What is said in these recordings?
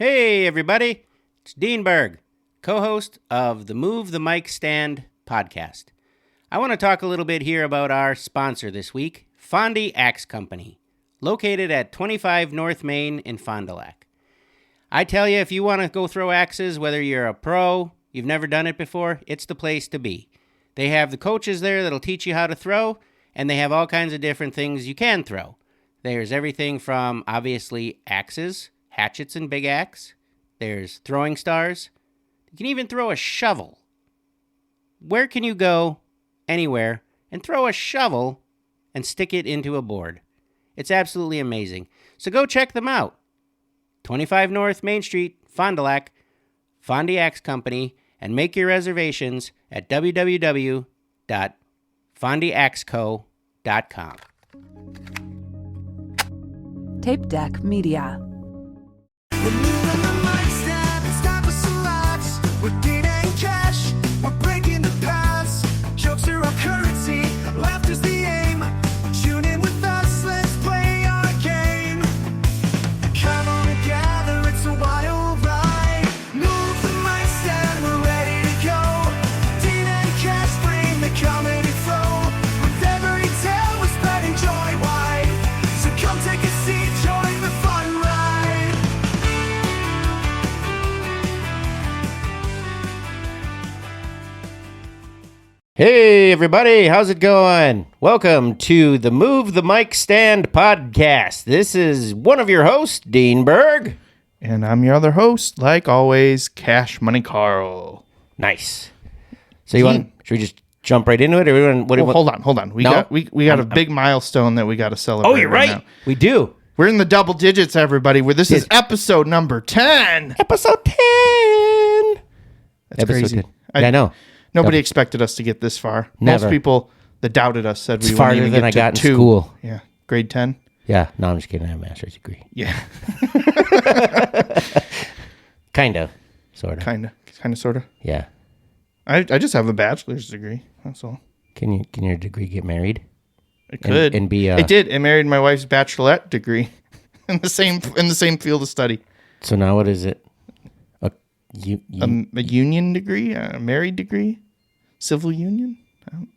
Hey, everybody. It's Dean Berg, co-host of the Move the Mic Stand podcast. I want to talk a little bit here about our sponsor this week, Fondy Axe Company, located at 25 North Main in Fond du Lac. I tell you, if you want to go throw axes, whether you're a pro, you've never done it before, it's the place to be. They have the coaches there that'll teach you how to throw, and they have all kinds of different things you can throw. There's everything from, obviously, axes, hatchets and big axe. There's throwing stars. You can even throw a shovel. Where can you go anywhere and throw a shovel and stick it into a board? It's absolutely amazing. So go check them out. 25 North Main Street, Fond du Lac, Fondy Axe Company, and make your reservations at www.fondyaxeco.com. Tapedeck Media. We're moving the mic stand, it's time for some laughs. We're Dean and Cash, we're breaking the past. Jokes are our currency, laughter's the aim. Tune in with us, let's play our game. Come on together, it's a wild ride. Move the mic stand, we're ready to go. Dean and Cash bring the comedy flow. With every tale, we're spreading joy wide. So come take a seat, join the fun ride. Hey, everybody. How's it going? Welcome to the Move the Mic Stand podcast. This is one of your hosts, Dean Berg. And I'm your other host, like always, Money Karl. Nice. So should we just jump right into it? Or Hold on. We got a big milestone that we got to celebrate. Oh, you're right. now. We do. We're in the double digits, everybody. This is episode number 10. Episode 10. That's crazy. 10. Yeah, I know. Nobody expected us to get this far. Never. Most people that doubted us said It's we farther wouldn't even than get I to got in 2. school. Yeah, grade 10. Yeah. No, I'm just kidding. I have a master's degree. Yeah, Kind of. Sort of. kind of, sort of. Yeah. I just have a bachelor's degree. That's all. Can your degree get married? It could and be. It did. I married my wife's bachelorette degree in the same field of study. So now what is it? A union degree, a married degree, civil union.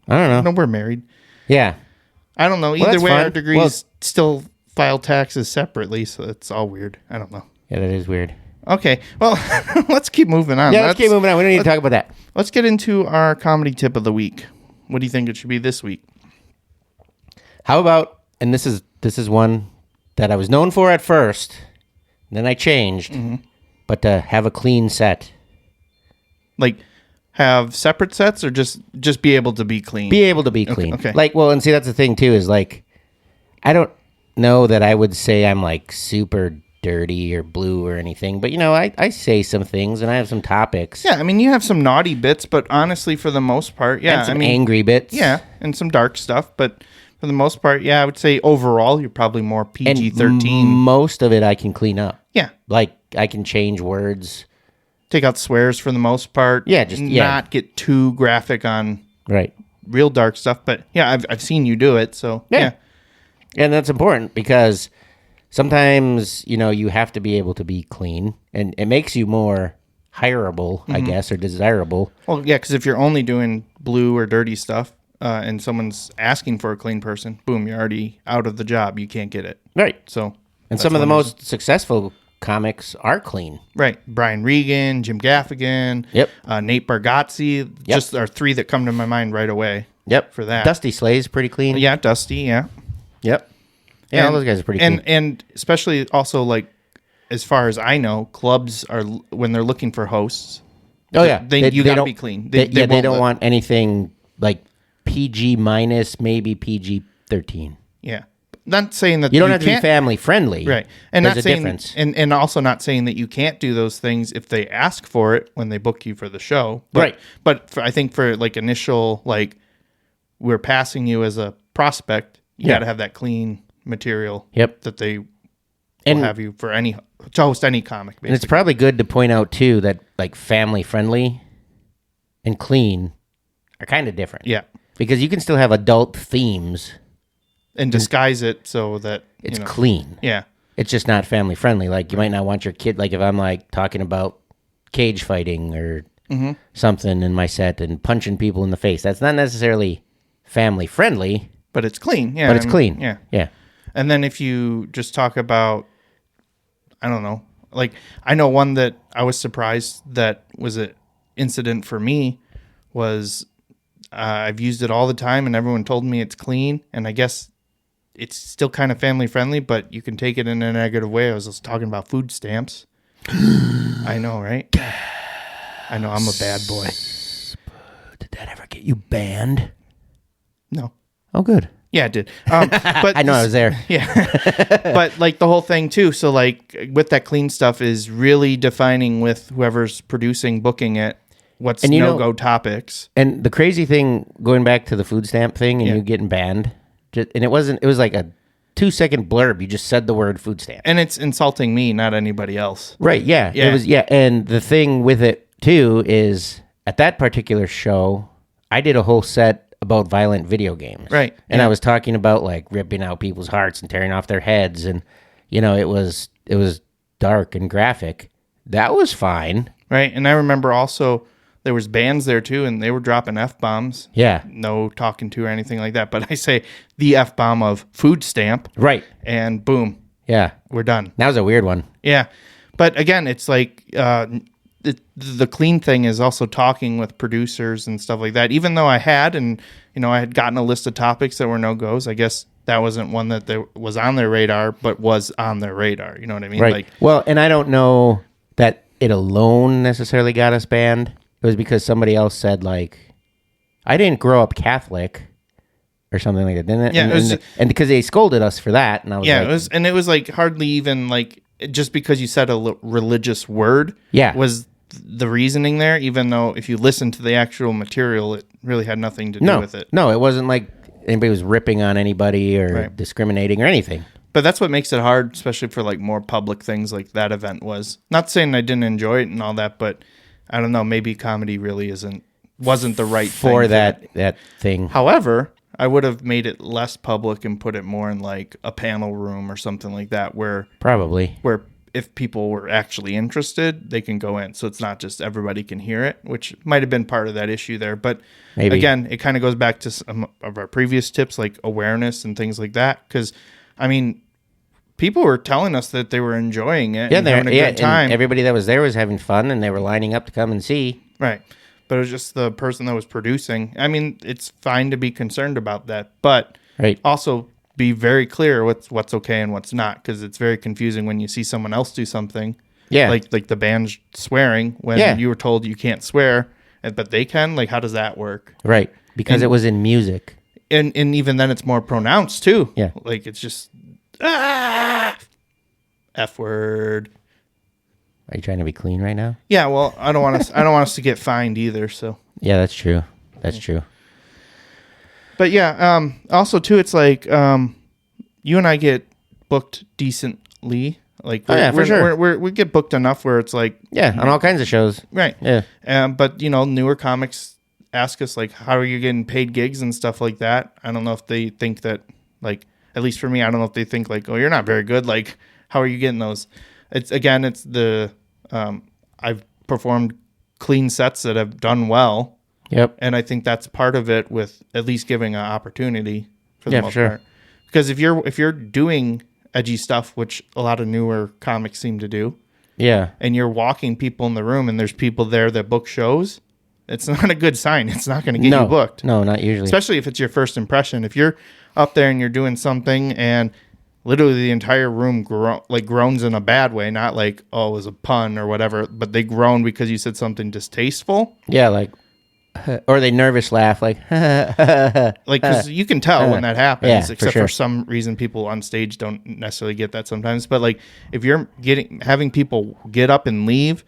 I don't know. No, we're married. Yeah. I don't know. Well, Either that's way, fine. our degrees still file taxes separately, so it's all weird. I don't know. Yeah, that is weird. Okay, well, let's keep moving on. Yeah, let's keep moving on. We don't need to talk about that. Let's get into our comedy tip of the week. What do you think it should be this week? How about, and this is one that I was known for at first, and then I changed, but to have a clean set. Like, have separate sets or just be able to be clean? Be able to be clean. Okay. Like, well, and see, that's the thing, too, is like, I don't know that I would say I'm like super dirty or blue or anything, but, I say some things and I have some topics. Yeah, I mean, you have some naughty bits, but honestly, for the most part, yeah. And some angry bits. Yeah, and some dark stuff, but for the most part, yeah, I would say overall, you're probably more PG-13. And most of it I can clean up. Yeah. Like, I can change words. Take out swears for the most part. Yeah, just not get too graphic on Right. real dark stuff. But yeah, I've seen you do it, so yeah. And that's important because sometimes, you have to be able to be clean, and it makes you more hireable, I guess, or desirable. Well, yeah, because if you're only doing blue or dirty stuff, and someone's asking for a clean person, boom, you're already out of the job. You can't get it. Right. So, And some of the most successful comics are clean. right, Brian Regan, Jim Gaffigan, Yep. Nate Bargatze, just are 3 that come to my mind right away. Yep. For that. Dusty Slay's pretty clean. Yeah, Dusty, yeah. Yep. Yeah, all those guys are pretty clean. And especially also, like, as far as I know, clubs are, when they're looking for hosts. Oh, yeah. You got to don't- be clean. They won't don't let- want anything like PG minus, maybe PG-13. Yeah. Not saying that You don't have to be can't- family friendly. Right. And There's not a saying, difference. and also not saying that you can't do those things if they ask for it when they book you for the show. But, Right. But I think for like initial, like, we're passing you as a prospect, you Yeah. got to have that clean material. Yep. That they will And- have you for to host any comic, And it's basically. probably good to point out, too, that like family friendly and clean are kind of different. Yeah. Because you can still have adult themes. And disguise it so that It's you know, clean. Yeah. It's just not family friendly. Like, you might not want your kid, like if I'm like talking about cage fighting or something in my set and punching people in the face, that's not necessarily family friendly. But it's clean. Yeah. But it's clean. Yeah. Yeah. And then if you just talk about, I don't know, like I know one that I was surprised that was an incident for me was I've used it all the time and everyone told me it's clean. And I guess it's still kind of family friendly, but you can take it in a negative way. I was just talking about food stamps. I know, right? I know, I'm a bad boy. Did that ever get you banned? No. Oh, good. Yeah, it did. But I know I was there. Yeah. But like the whole thing too. So like with that clean stuff is really defining with whoever's producing, booking it, what's no-go topics. And the crazy thing, going back to the food stamp thing and you getting banned, and it was like a 2-second blurb. You just said the word food stamp. And it's insulting me, not anybody else. Right. Yeah. Yeah. It was. Yeah. And the thing with it too is at that particular show, I did a whole set about violent video games. Right. And I was talking about like ripping out people's hearts and tearing off their heads. And, it was dark and graphic. That was fine. Right. And I remember also there was bands there too, and they were dropping F-bombs. Yeah. No talking to or anything like that. But I say the F-bomb of food stamp. Right. And boom. Yeah. We're done. That was a weird one. Yeah. But again, it's like the clean thing is also talking with producers and stuff like that. Even though I had, and I had gotten a list of topics that were no-goes, I guess that wasn't one that was on their radar, but was on their radar. You know what I mean? Right. Like, well, and I don't know that it alone necessarily got us banned. It was because somebody else said, like, I didn't grow up Catholic or something like that, didn't it? Yeah. And because they scolded us for that. And I was like, it was like hardly even like, just because you said a religious word was the reasoning there, even though if you listen to the actual material, it really had nothing to do with it. No, it wasn't like anybody was ripping on anybody or discriminating or anything. But that's what makes it hard, especially for like more public things like that event was. Not saying I didn't enjoy it and all that, but I don't know, maybe comedy really wasn't the right thing for that thing. However, I would have made it less public and put it more in like a panel room or something like that where if people were actually interested, they can go in. So it's not just everybody can hear it, which might have been part of that issue there. But again, it kind of goes back to some of our previous tips, like awareness and things like that. Because, I mean, people were telling us that they were enjoying it and having a good time. Everybody that was there was having fun, and they were lining up to come and see. Right. But it was just the person that was producing. I mean, it's fine to be concerned about that. But also be very clear what's okay and what's not, because it's very confusing when you see someone else do something. Yeah. Like the band swearing when you were told you can't swear, but they can. Like, how does that work? Right. Because it was in music. And even then it's more pronounced too. Yeah. Like it's just F word. Are you trying to be clean right now? Yeah, well, I don't want us to get fined either, so. Yeah, that's true. That's true. But yeah, also too, it's like you and I get booked decently. Like, for sure. We get booked enough where it's like, on all kinds of shows, right? Yeah. But newer comics ask us like, how are you getting paid gigs and stuff like that? I don't know if they think that, like, at least for me, I don't know if they think like, oh, you're not very good. Like, how are you getting those? It's the I've performed clean sets that have done well. Yep. And I think that's part of it, with at least giving an opportunity for the most part. Because if you're doing edgy stuff, which a lot of newer comics seem to do, and you're walking people in the room and there's people there that book shows, it's not a good sign. It's not going to get you booked. No, not usually. Especially if it's your first impression. If you're up there and you're doing something and literally the entire room groans in a bad way, not like, oh, it was a pun or whatever, but they groan because you said something distasteful. Yeah, like, or they nervous laugh, like, like, because you can tell when that happens, except for some reason people on stage don't necessarily get that sometimes. But like, if you're having people get up and leave,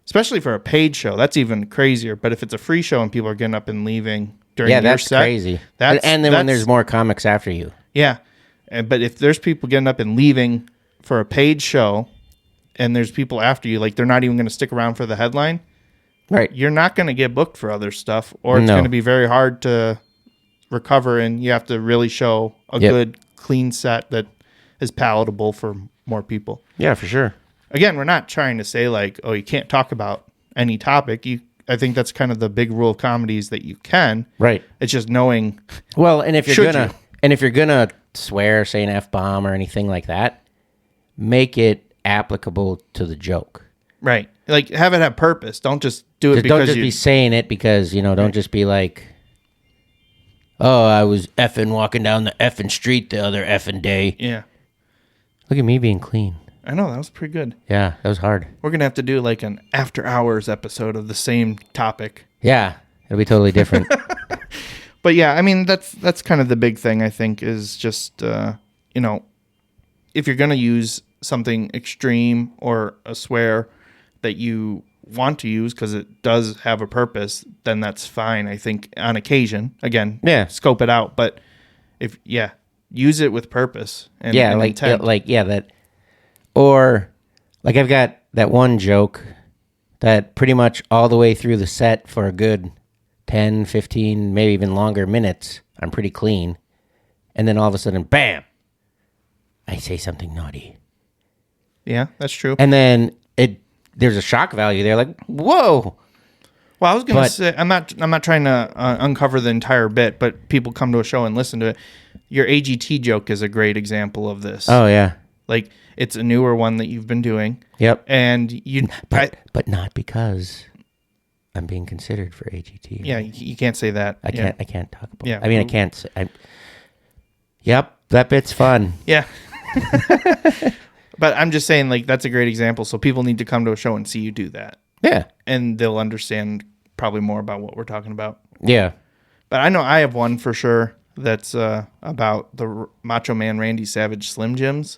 especially for a paid show, that's even crazier. But if it's a free show and people are getting up and leaving during your that's set, crazy. And then when there's more comics after you. Yeah. But if there's people getting up and leaving for a paid show and there's people after you, like they're not even going to stick around for the headline, right? You're not going to get booked for other stuff, or it's going to be very hard to recover, and you have to really show a good, clean set that is palatable for more people. Yeah, for sure. Again, we're not trying to say like, oh, you can't talk about any topic. I think that's kind of the big rule of comedy is that you can. Right. It's just knowing. Well, and if Should you're gonna swear, say an F-bomb or anything like that, make it applicable to the joke. Right. Like have it have purpose. Don't just do it Don't because just be saying it because, don't just be like, oh, I was effing walking down the effing street the other effing day. Yeah. Look at me being clean. I know, that was pretty good. Yeah, that was hard. We're going to have to do like an after hours episode of the same topic. Yeah, it'll be totally different. But yeah, I mean, that's kind of the big thing, I think, is just, if you're going to use something extreme or a swear that you want to use because it does have a purpose, then that's fine, I think, on occasion. Again, scope it out. But use it with purpose and intent. Or like I've got that one joke that pretty much all the way through the set for a good 10, 15, maybe even longer minutes, I'm pretty clean. And then all of a sudden, bam, I say something naughty. Yeah, that's true. And then there's a shock value there, like, whoa. Well, I was going to say, I'm not trying to uncover the entire bit, but people come to a show and listen to it. Your AGT joke is a great example of this. Oh, yeah. Like, it's a newer one that you've been doing. Yep. And but not because I'm being considered for AGT. Right? Yeah, you can't say that. I can't talk about. Yeah. I mean, I can't say. Yep, that bit's fun. Yeah. But I'm just saying, like, that's a great example. So people need to come to a show and see you do that. Yeah. And they'll understand probably more about what we're talking about. Yeah. But I know I have one for sure that's about the Macho Man Randy Savage Slim Jims.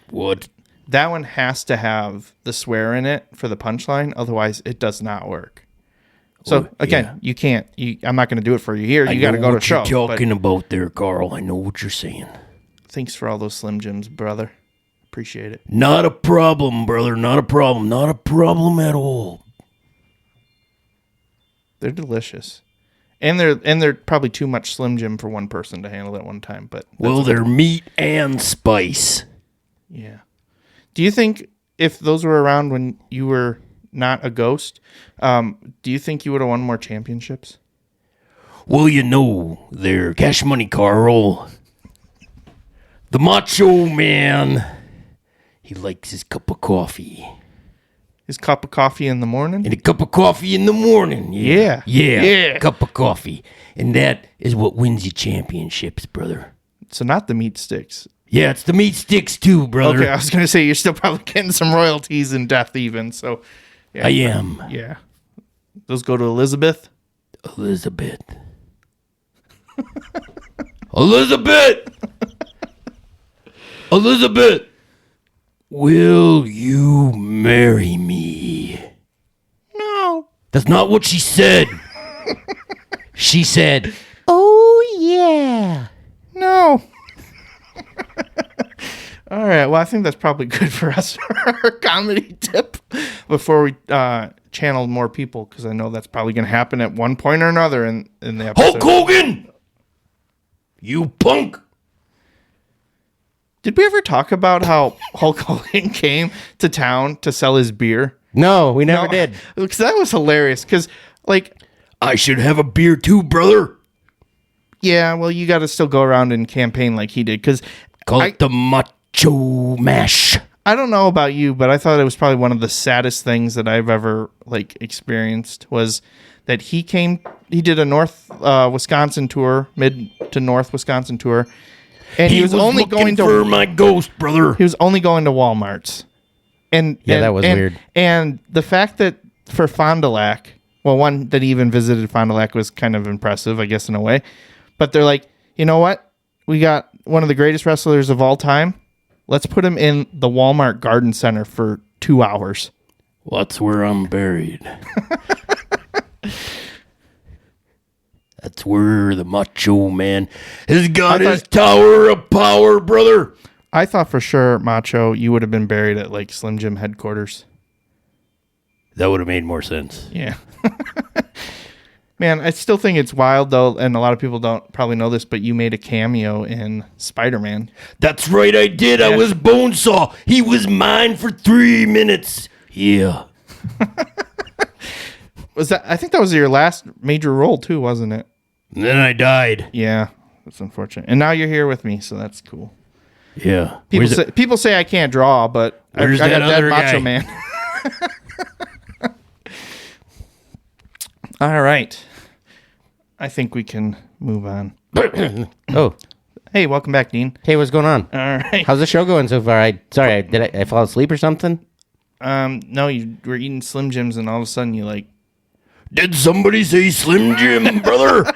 What? That one has to have the swear in it for the punchline. Otherwise, it does not work. So, again, you can't. I'm not going to do it for you here. You got to go to a show. What you're talking about there, Carl. I know what you're saying. Thanks for all those Slim Jims, brother. Appreciate it. Not a problem, brother. Not a problem. Not a problem at all. They're delicious. And they're probably too much Slim Jim for one person to handle at one time. But they're meat and spice. Yeah. Do you think if those were around when you were not a ghost, do you think you would have won more championships? Well, they're Cash Money Karl. The Macho Man. He likes his cup of coffee. His cup of coffee in the morning? And a cup of coffee in the morning. Yeah. Cup of coffee. And that is what wins you championships, brother. So not the meat sticks. Yeah, it's the meat sticks too, brother. Okay, I was going to say you're still probably getting some royalties in death even. So yeah, I am. Yeah. Those go to Elizabeth? Elizabeth. Elizabeth, will you marry me? No. That's not what she said. She said, oh, yeah. No. All right. Well, I think that's probably good for us for our comedy tip before we channel more people, because I know that's probably going to happen at one point or another in the episode. Hulk Hogan! You punk! Did we ever talk about how Hulk Hogan came to town to sell his beer? No, we never did. Because that was hilarious. Because, like, I should have a beer too, brother. Yeah, well, you got to still go around and campaign like he did. Because call it the Macho Mash. I don't know about you, but I thought it was probably one of the saddest things that I've ever experienced was that he did a North Wisconsin tour, mid to North Wisconsin tour, and he was only going for my ghost, brother. He was only going to Walmart's, and that was weird. And the fact that for Fond du Lac, well, one that he even visited Fond du Lac was kind of impressive, I guess, in a way. But they're like, you know what? We got one of the greatest wrestlers of all time. Let's put him in the Walmart Garden Center for 2 hours. Well, that's where I'm buried. That's where the Macho Man has got his tower of power, brother. I thought for sure, Macho, you would have been buried at Slim Jim headquarters. That would have made more sense. Yeah. Man, I still think it's wild though, and a lot of people don't probably know this, but you made a cameo in Spider-Man. That's right, I did. I was Bonesaw. He was mine for 3 minutes. Yeah. I think that was your last major role too, wasn't it? And then I died. Yeah, that's unfortunate. And now you're here with me, so that's cool. Yeah. People say I can't draw, but I Where's got that that other Macho guy? Man. All right. I think we can move on. Oh, Hey, welcome back, Dean. hey, what's going on? All right. How's the show going so far? Did I fall asleep or something? No, you were eating Slim Jims, and all of a sudden you like. Did somebody say Slim Jim, brother?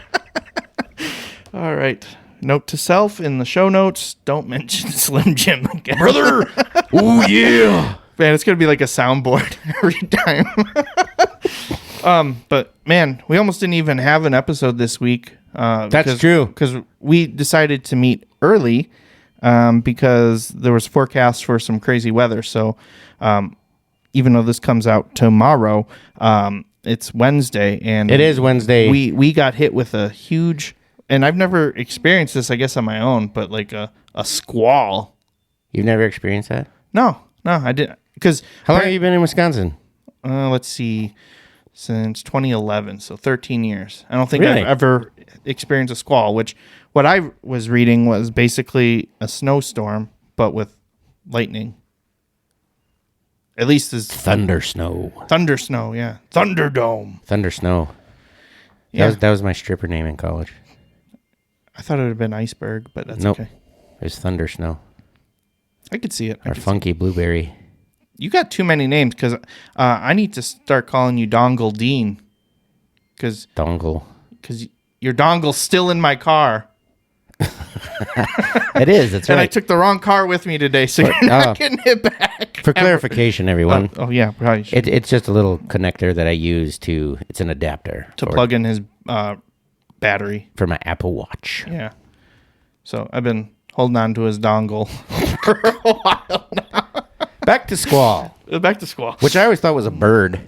All right. Note to self in the show notes: don't mention Slim Jim again, Brother. Oh, yeah. Man, it's gonna be like a soundboard every time. But man, we almost didn't even have an episode this week. That's true. Because we decided to meet early because there was forecast for some crazy weather. So even though this comes out tomorrow, it's Wednesday, and It is Wednesday. We got hit with a huge, and I've never experienced this, I guess, on my own, but like a squall. You've never experienced that? No, I didn't. Because How long have you been in Wisconsin? let's see, since 2011, so 13 years. I don't think Really? I've ever experienced a squall, which what I was reading was basically a snowstorm, but with lightning. At least is Thunder snow. thunder snow, yeah. Thunderdome. Thunder snow. Yeah. That was my stripper name in college. I thought it would have been iceberg, but that's Nope. okay. It was Thunder Snow. I could see it. Or Funky Blueberry. You got too many names because I need to start calling you Dongle Dean because Dongle. your dongle's still in my car. It is. That's And I right. took the wrong car with me today, so you're not getting it back. For clarification, everyone, Oh, yeah, probably should. it's just a little connector that I use it's an adapter To plug in his battery. for my Apple Watch. Yeah. So I've been holding on to his dongle for a while now. Back to squall, Back to squall. which I always thought was a bird.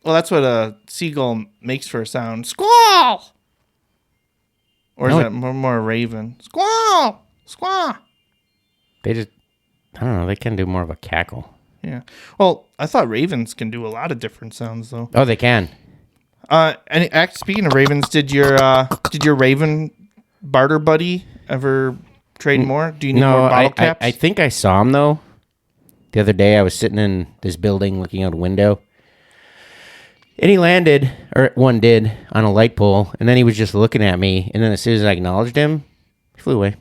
Well, that's what a seagull makes for a sound. Squall! Or is No, that more a raven? Squall! Squall! They just, I don't know, they can do more of a cackle. Yeah. Well, I thought ravens can do a lot of different sounds, though. Oh, they can. Speaking of ravens, did your raven barter buddy ever trade more? Do you need No, more bottle I caps? I think I saw him, though. The other day, I was sitting in this building looking out a window. And he landed, or one did, on a light pole. And then he was just looking at me. And then as soon as I acknowledged him, he flew away.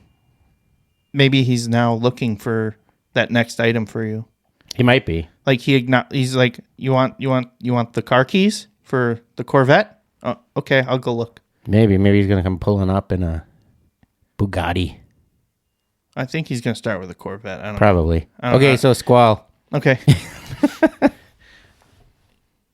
Maybe he's now looking for that next item for you. He might be. Like he's like, you want the car keys for the Corvette? Oh, okay, I'll go look. Maybe he's going to come pulling up in a Bugatti. I think he's gonna start with a Corvette. I don't know. Probably. don't Okay, know. so squall. Okay.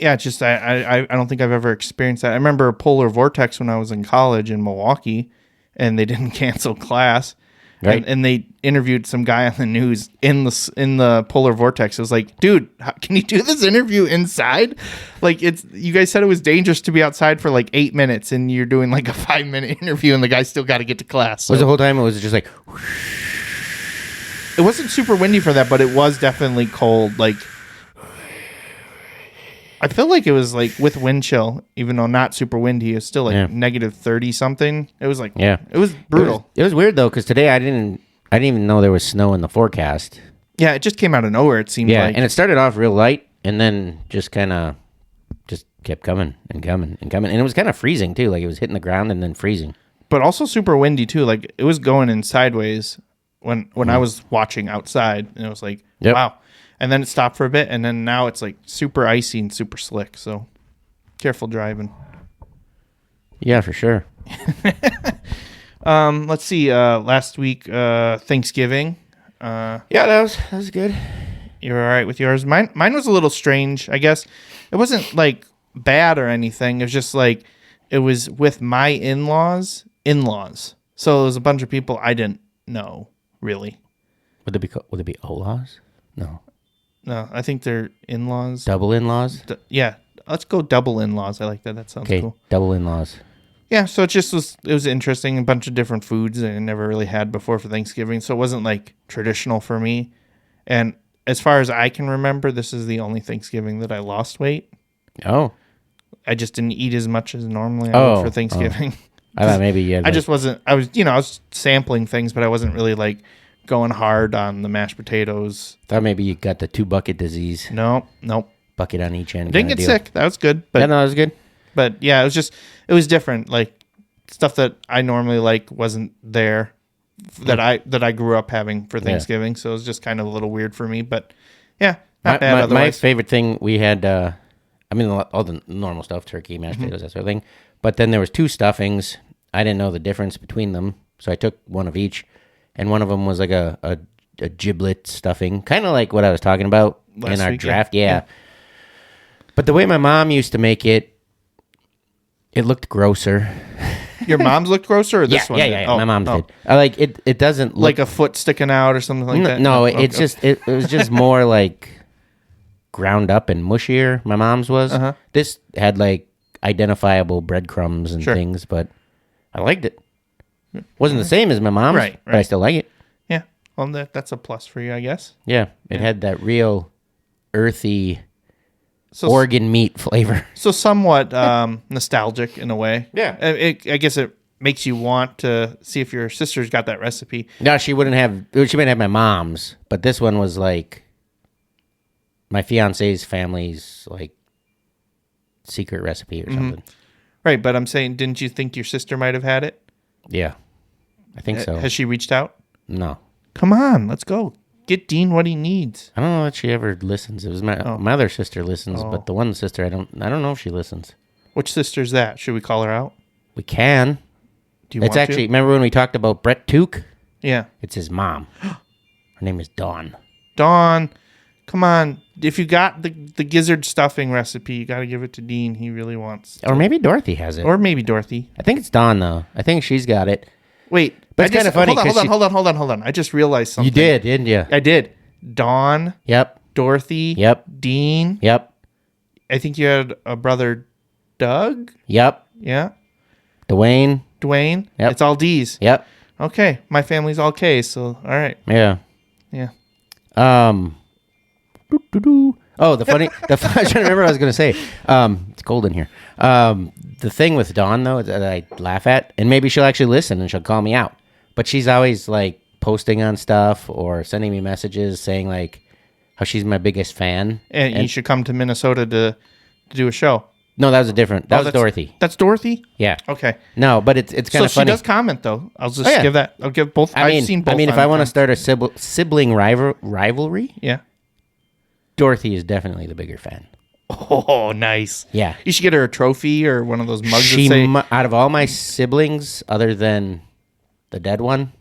Yeah, it's just I don't think I've ever experienced that. I remember a polar vortex when I was in college in Milwaukee, and they didn't cancel class. Right. And they interviewed some guy on the news in the polar vortex. It was like, dude, can you do this interview inside? Like, you guys said it was dangerous to be outside for like 8 minutes, and you're doing like a 5-minute interview, and the guy still got to get to class. So Was the whole time, it was just like, it wasn't super windy for that, but it was definitely cold. Like, I feel like it was like with wind chill, even though not super windy. It was still like Yeah. negative 30 something. It was like, yeah. it was brutal. It was weird, though, because today I didn't even know there was snow in the forecast. Yeah, it just came out of nowhere. It seemed Yeah, like. and it started off real light, and then just kind of just kept coming and coming and coming. And it was kind of freezing, too. Like, it was hitting the ground and then freezing. But also super windy too. Like, it was going in sideways when I was watching outside, and it was like, Yep. wow. And then it stopped for a bit, and then now it's like super icy and super slick. So careful driving. Yeah, for sure. Let's see. Last week, Thanksgiving. Yeah, that was good. You're all right with yours. Mine was a little strange, I guess. It wasn't like bad or anything. It was just like it was with my in-laws. So it was a bunch of people I didn't know really. Would it be Ola's? No. No, I think they're in-laws. Double in-laws? Yeah, let's go double in-laws. I like that. That sounds Okay, cool. double in-laws. Yeah, so it was interesting. A bunch of different foods I never really had before for Thanksgiving. So it wasn't like traditional for me. And as far as I can remember, this is the only Thanksgiving that I lost weight. Oh. I just didn't eat as much as normally I would for Oh. Thanksgiving. I thought maybe you had I just wasn't. I was sampling things, but I wasn't really like going hard on the mashed potatoes. thought maybe you got the 2-bucket disease. Nope. Bucket on each end. Didn't kinda get deal. sick. That was good. But Yeah, no, that was good. But yeah, it was different. Like stuff that I normally like wasn't there that I grew up having for Thanksgiving. So it was just kind of a little weird for me. But yeah, not bad My otherwise. favorite thing we had, all the normal stuff, turkey, mashed potatoes, that sort of thing. But then there was 2 stuffings. I didn't know the difference between them, so I took one of each, and one of them was like a giblet stuffing, kind of like what I was talking about Last in our week, draft. yeah. Yeah. But the way my mom used to make it, it looked grosser. Your mom's looked grosser, or this one? Yeah. Oh, My mom's oh. did. I like it. It doesn't look Like a foot sticking out or something like that. No, Okay. it's just it was just more like ground up and mushier. My mom's was. Uh-huh. This had like identifiable breadcrumbs and Sure. things, but I liked it. Wasn't the same as my mom's, Right, but I still like it. Yeah. Well, that's a plus for you, I guess. Yeah, it had that real earthy So organ meat flavor. So somewhat nostalgic in a way. Yeah. I guess it makes you want to see if your sister's got that recipe. No, she wouldn't have. She might have my mom's, but this one was like my fiance's family's like secret recipe or something. Right, but I'm saying, didn't you think your sister might have had it? Yeah, I think so. Has she reached out? No. Come on, let's go. Get Dean what he needs. I don't know if she ever listens. It was my other sister listens, but the one sister I don't know if she listens. Which sister's that? Should we call her out? We can. Do you It's want actually to? remember when we talked about Brett Took? Yeah. It's his mom. Her name is Dawn. Dawn, come on. If you got the gizzard stuffing recipe, you got to give it to Dean. He really wants. Or maybe Dorothy has it. Or maybe Dorothy. I think it's Dawn though. I think she's got it. Wait. But it's kinda funny 'cause Hold on. I just realized something. You did, didn't you? I did. Dawn, Yep. Dorothy, Yep. Dean. Yep. I think you had a brother, Doug. Yep. Yeah. Dwayne. Dwayne. Yep. It's all D's. Yep. Okay. My family's all K's. So, all right. Yeah. Yeah. Oh, I was trying to remember what I was going to say. It's cold in here. The thing with Dawn, though, that I laugh at, and maybe she'll actually listen and she'll call me out, but she's always like posting on stuff or sending me messages saying like how she's my biggest fan. And you should come to Minnesota to do a show. No, that was a different. That was that's- Dorothy. That's Dorothy? Yeah. Okay. No, but it's kind So of she funny. does comment, though. I'll just Oh, yeah. give that. I'll give both. I've seen both. if on I want to comments. start a sibling rivalry, Yeah. Dorothy is definitely the bigger fan. Oh, nice. Yeah. You should get her a trophy or one of those mugs She that say. out of all my siblings, other than the dead one,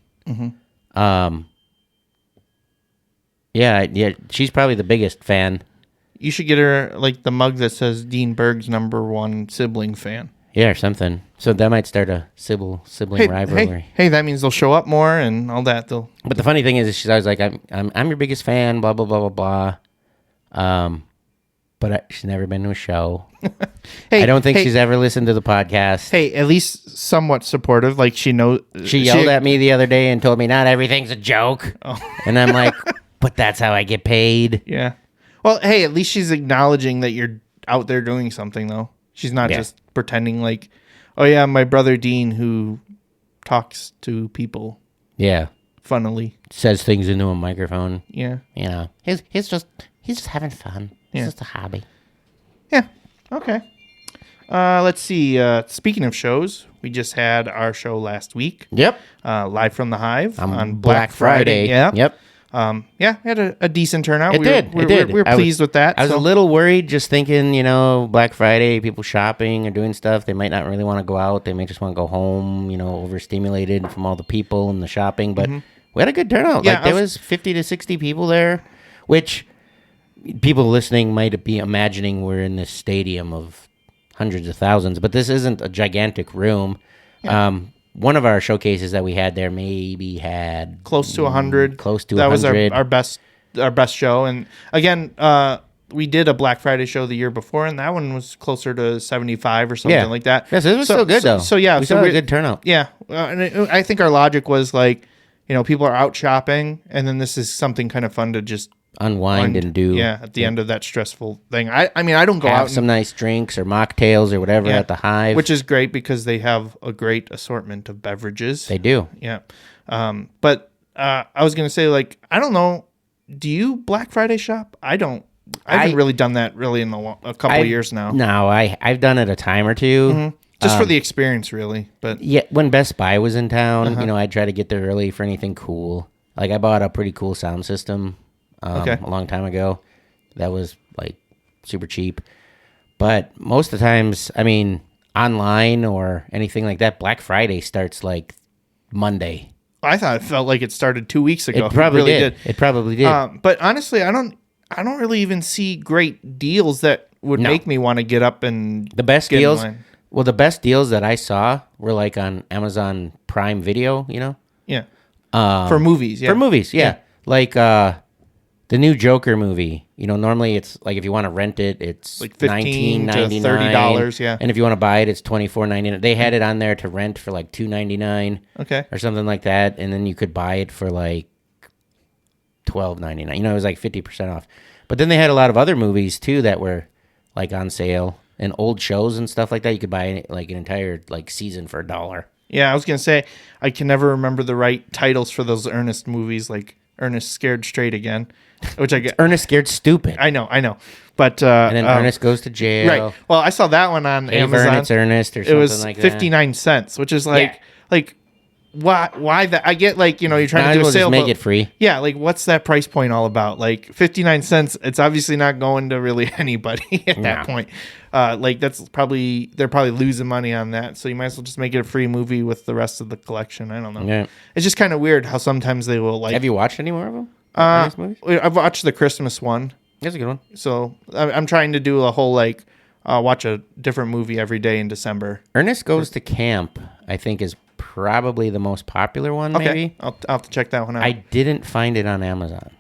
yeah, she's probably the biggest fan. You should get her like the mug that says Dean Berg's #1 sibling fan. Yeah, or something. So that might start a sibling rivalry. Hey, that means they'll show up more and all that. They'll. But the funny thing is, she's always like, "I'm your biggest fan." Blah blah blah blah blah. But she's never been to a show. Hey, I don't think she's ever listened to the podcast. Hey, at least somewhat supportive. Like she knows. She yelled at me the other day and told me not everything's a joke. And I'm like, but that's how I get paid. Yeah. Well, hey, at least she's acknowledging that you're out there doing something, though. She's not Yeah. just pretending like, oh yeah, my brother Dean who talks to people Yeah. funnily. Says things into a microphone. Yeah. You know, he's just having fun. It's Yeah. just a hobby. Yeah. Okay. Let's see. Speaking of shows, we just had our show last week, Yep. live from the Hive On on Black Friday. Yeah. Yep. Yeah, we had a decent turnout. It did. We were pleased with that. I was so- a little worried just thinking, Black Friday, people shopping or doing stuff. They might not really want to go out. They may just want to go home, overstimulated from all the people and the shopping. But we had a good turnout. Yeah, like there was 50 to 60 people there, which people listening might be imagining we're in this stadium of hundreds of thousands. But this isn't a gigantic room. One of our showcases that we had there maybe had close to 100. Close to that 100. was our best show. And again, we did a Black Friday show the year before, and that one was closer to 75 or something like that. Yes, it was still good though. So yeah, we saw a good turnout. Yeah, and I think our logic was like, people are out shopping, and then this is something kind of fun to just Unwind and do. Yeah, at the end of that stressful thing. I mean, I don't go have out some nice drinks or mocktails or whatever at the Hive, which is great because they have a great assortment of beverages. they do. Yeah, but I was gonna say, like, I don't know. Do you Black Friday shop? I don't. I haven't really done that really in a couple of years now. No, I've done it a time or two. Just for the experience, really. But Yeah, when Best Buy was in town, I'd try to get there early for anything cool. Like I bought a pretty cool sound system a long time ago. That was like super cheap. But most of the times, I mean, online or anything like that, Black Friday starts like Monday. I thought it felt like it started 2 weeks ago. It probably really did. It probably did. But honestly, I don't really even see great deals that would make me want to get up and The best get in deals. line. Well, the best deals that I saw were like on Amazon Prime Video. Yeah. For movies. Yeah. For movies, yeah. Like the new Joker movie. Normally it's like if you want to rent it, it's Like $15 to $19.99. $30, yeah. And if you want to buy it, it's $24.99. They had it on there to rent for like $2.99 Okay. or something like that, and then you could buy it for like $12.99. It was like 50% off. But then they had a lot of other movies too that were like on sale, and old shows and stuff like that. You could buy like an entire like season for $1. Yeah, I was gonna say I can never remember the right titles for those Ernest movies, like Ernest Scared Straight Again, which I get. Ernest Scared Stupid. I know, but And then Ernest Goes to Jail. right. Well, I saw that one on Dave Amazon. Ernest Ernest or It something was like that. 59 cents, which is like why that? I get like you're trying Might to do as well a sale, just make but- it free. Yeah, like what's that price point all about? Like 59 cents. It's obviously not going to really anybody at that point. Like they're probably losing money on that. So you might as well just make it a free movie with the rest of the collection. I don't know. Yeah. It's just kind of weird how sometimes they will like. Have you watched any more of them? Ernest movies? I've watched the Christmas one, That's a good one. so I'm trying to do a whole like watch a different movie every day in December. Ernest Goes to Camp, I think, is probably the most popular one, Okay, maybe. I'll have to check that one out. I didn't find it on Amazon.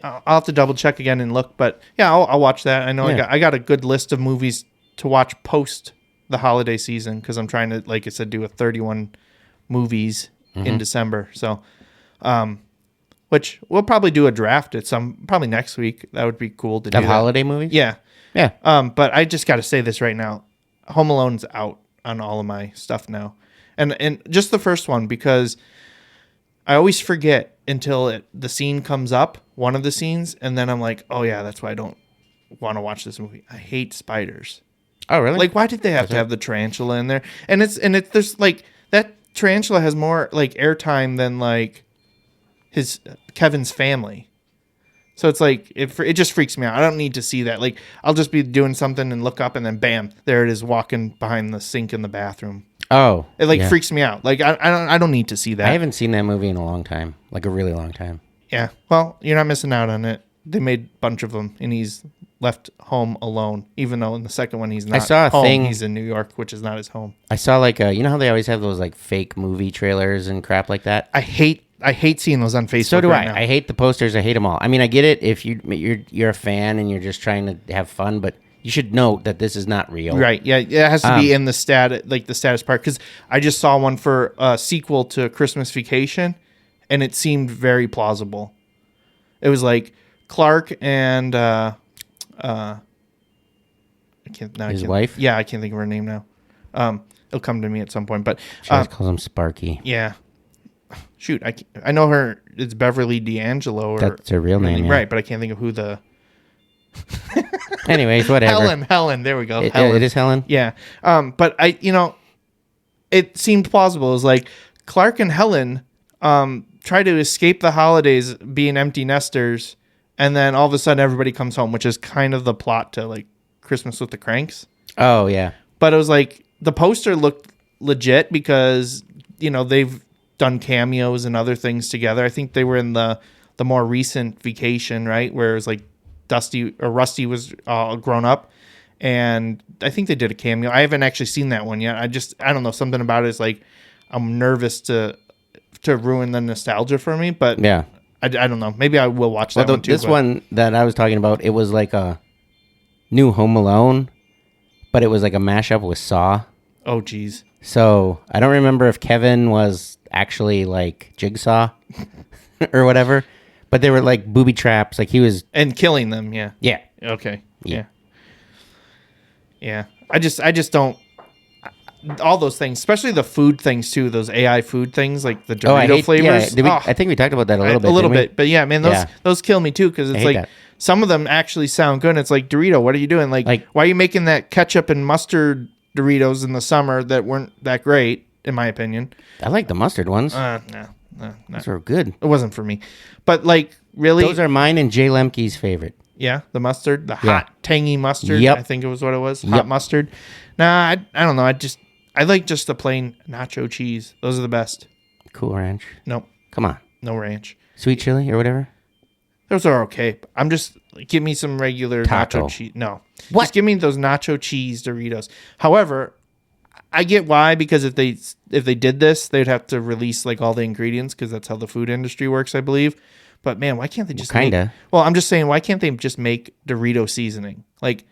I'll have to double check again and look, but yeah, I'll watch that. I know Yeah. I got a good list of movies to watch post the holiday season because I'm trying to, like I said, do a 31 movies in December. So, which we'll probably do a draft at probably next week. That would be cool to do. Of that. holiday movies? Yeah. Yeah. But I just got to say this right now. Home Alone's out on all of my stuff now. And just the first one, because I always forget until the scene comes up, one of the scenes, and then I'm like, oh yeah, that's why I don't want to watch this movie. I hate spiders. Oh, really? Like, why did they have to have the tarantula in there? And there's like that tarantula has more like airtime than like his Kevin's family. So it's like it just freaks me out. I don't need to see that. Like I'll just be doing something and look up and then bam, there it is walking behind the sink in the bathroom. Oh. It like yeah. freaks me out. Like I don't need to see that. I haven't seen that movie in a long time. Like a really long time. Yeah. Well, you're not missing out on it. They made a bunch of them, and he's left home alone. Even though in the second one he's not. saw a home. thing- He's in New York, which is not his home. I saw like how they always have those like fake movie trailers and crap like that. I hate seeing those on Facebook. So do right I. now. I hate the posters. I hate them all. I mean, I get it if you're a fan and you're just trying to have fun, but you should know that this is not real. Right. Yeah. It has to be in the status part, because I just saw one for a sequel to Christmas Vacation, and it seemed very plausible. It was like Clark and His wife? Yeah, I can't think of her name now. It'll come to me at some point, but She always calls him Sparky. yeah. Shoot, I know her. It's Beverly D'Angelo. Or, That's her real name, yeah. right? But I can't think of who the Anyways, whatever. Helen. There we go. It Helen. is Helen. Yeah. But it seemed plausible. It was like Clark and Helen try to escape the holidays being empty nesters, and then all of a sudden everybody comes home, which is kind of the plot to like Christmas with the Cranks. Oh yeah. But it was like the poster looked legit because they've done cameos and other things together. I think they were in the more recent Vacation, right, where it was like Rusty was grown up, and I think they did a cameo. I haven't actually seen that one yet. I don't know, something about it is like I'm nervous to ruin the nostalgia for me, but Yeah. I don't know. Maybe I will watch that one too. This but- one that I was talking about, it was like a new Home Alone, but it was like a mashup with Saw. Oh, geez. So I don't remember if Kevin was actually like Jigsaw or whatever, but they were like booby traps. Like he was, And killing them, yeah. yeah. Okay. Yeah. Yeah. I just don't. All those things, especially the food things too. Those AI food things, like the Dorito flavors. Yeah, I think we talked about that a little bit. A little didn't we? bit, but yeah, man, those kill me too because it's hate like that. some of them actually sound good. It's like Dorito. What are you doing? Like, why are you making that ketchup and mustard Doritos in the summer that weren't that great, in my opinion? I like the mustard ones. No. Those are good. It wasn't for me. But like, really, Those are mine and Jay Lemke's favorite. yeah, the mustard, the hot tangy mustard. Yep. I think it was what it was. Yep. Hot mustard. Nah, I don't know. I like just the plain nacho cheese. Those are the best. Cool Ranch. Nope, Come on. no ranch. Sweet chili or whatever. Those are okay. I'm just give me some regular Taco. nacho cheese. No, What? Just give me those nacho cheese Doritos. However, I get why, because if they did this, they'd have to release like all the ingredients because that's how the food industry works, I believe. But man, why can't they just kinda. Well, I'm just saying, why can't they just make Dorito seasoning? Like,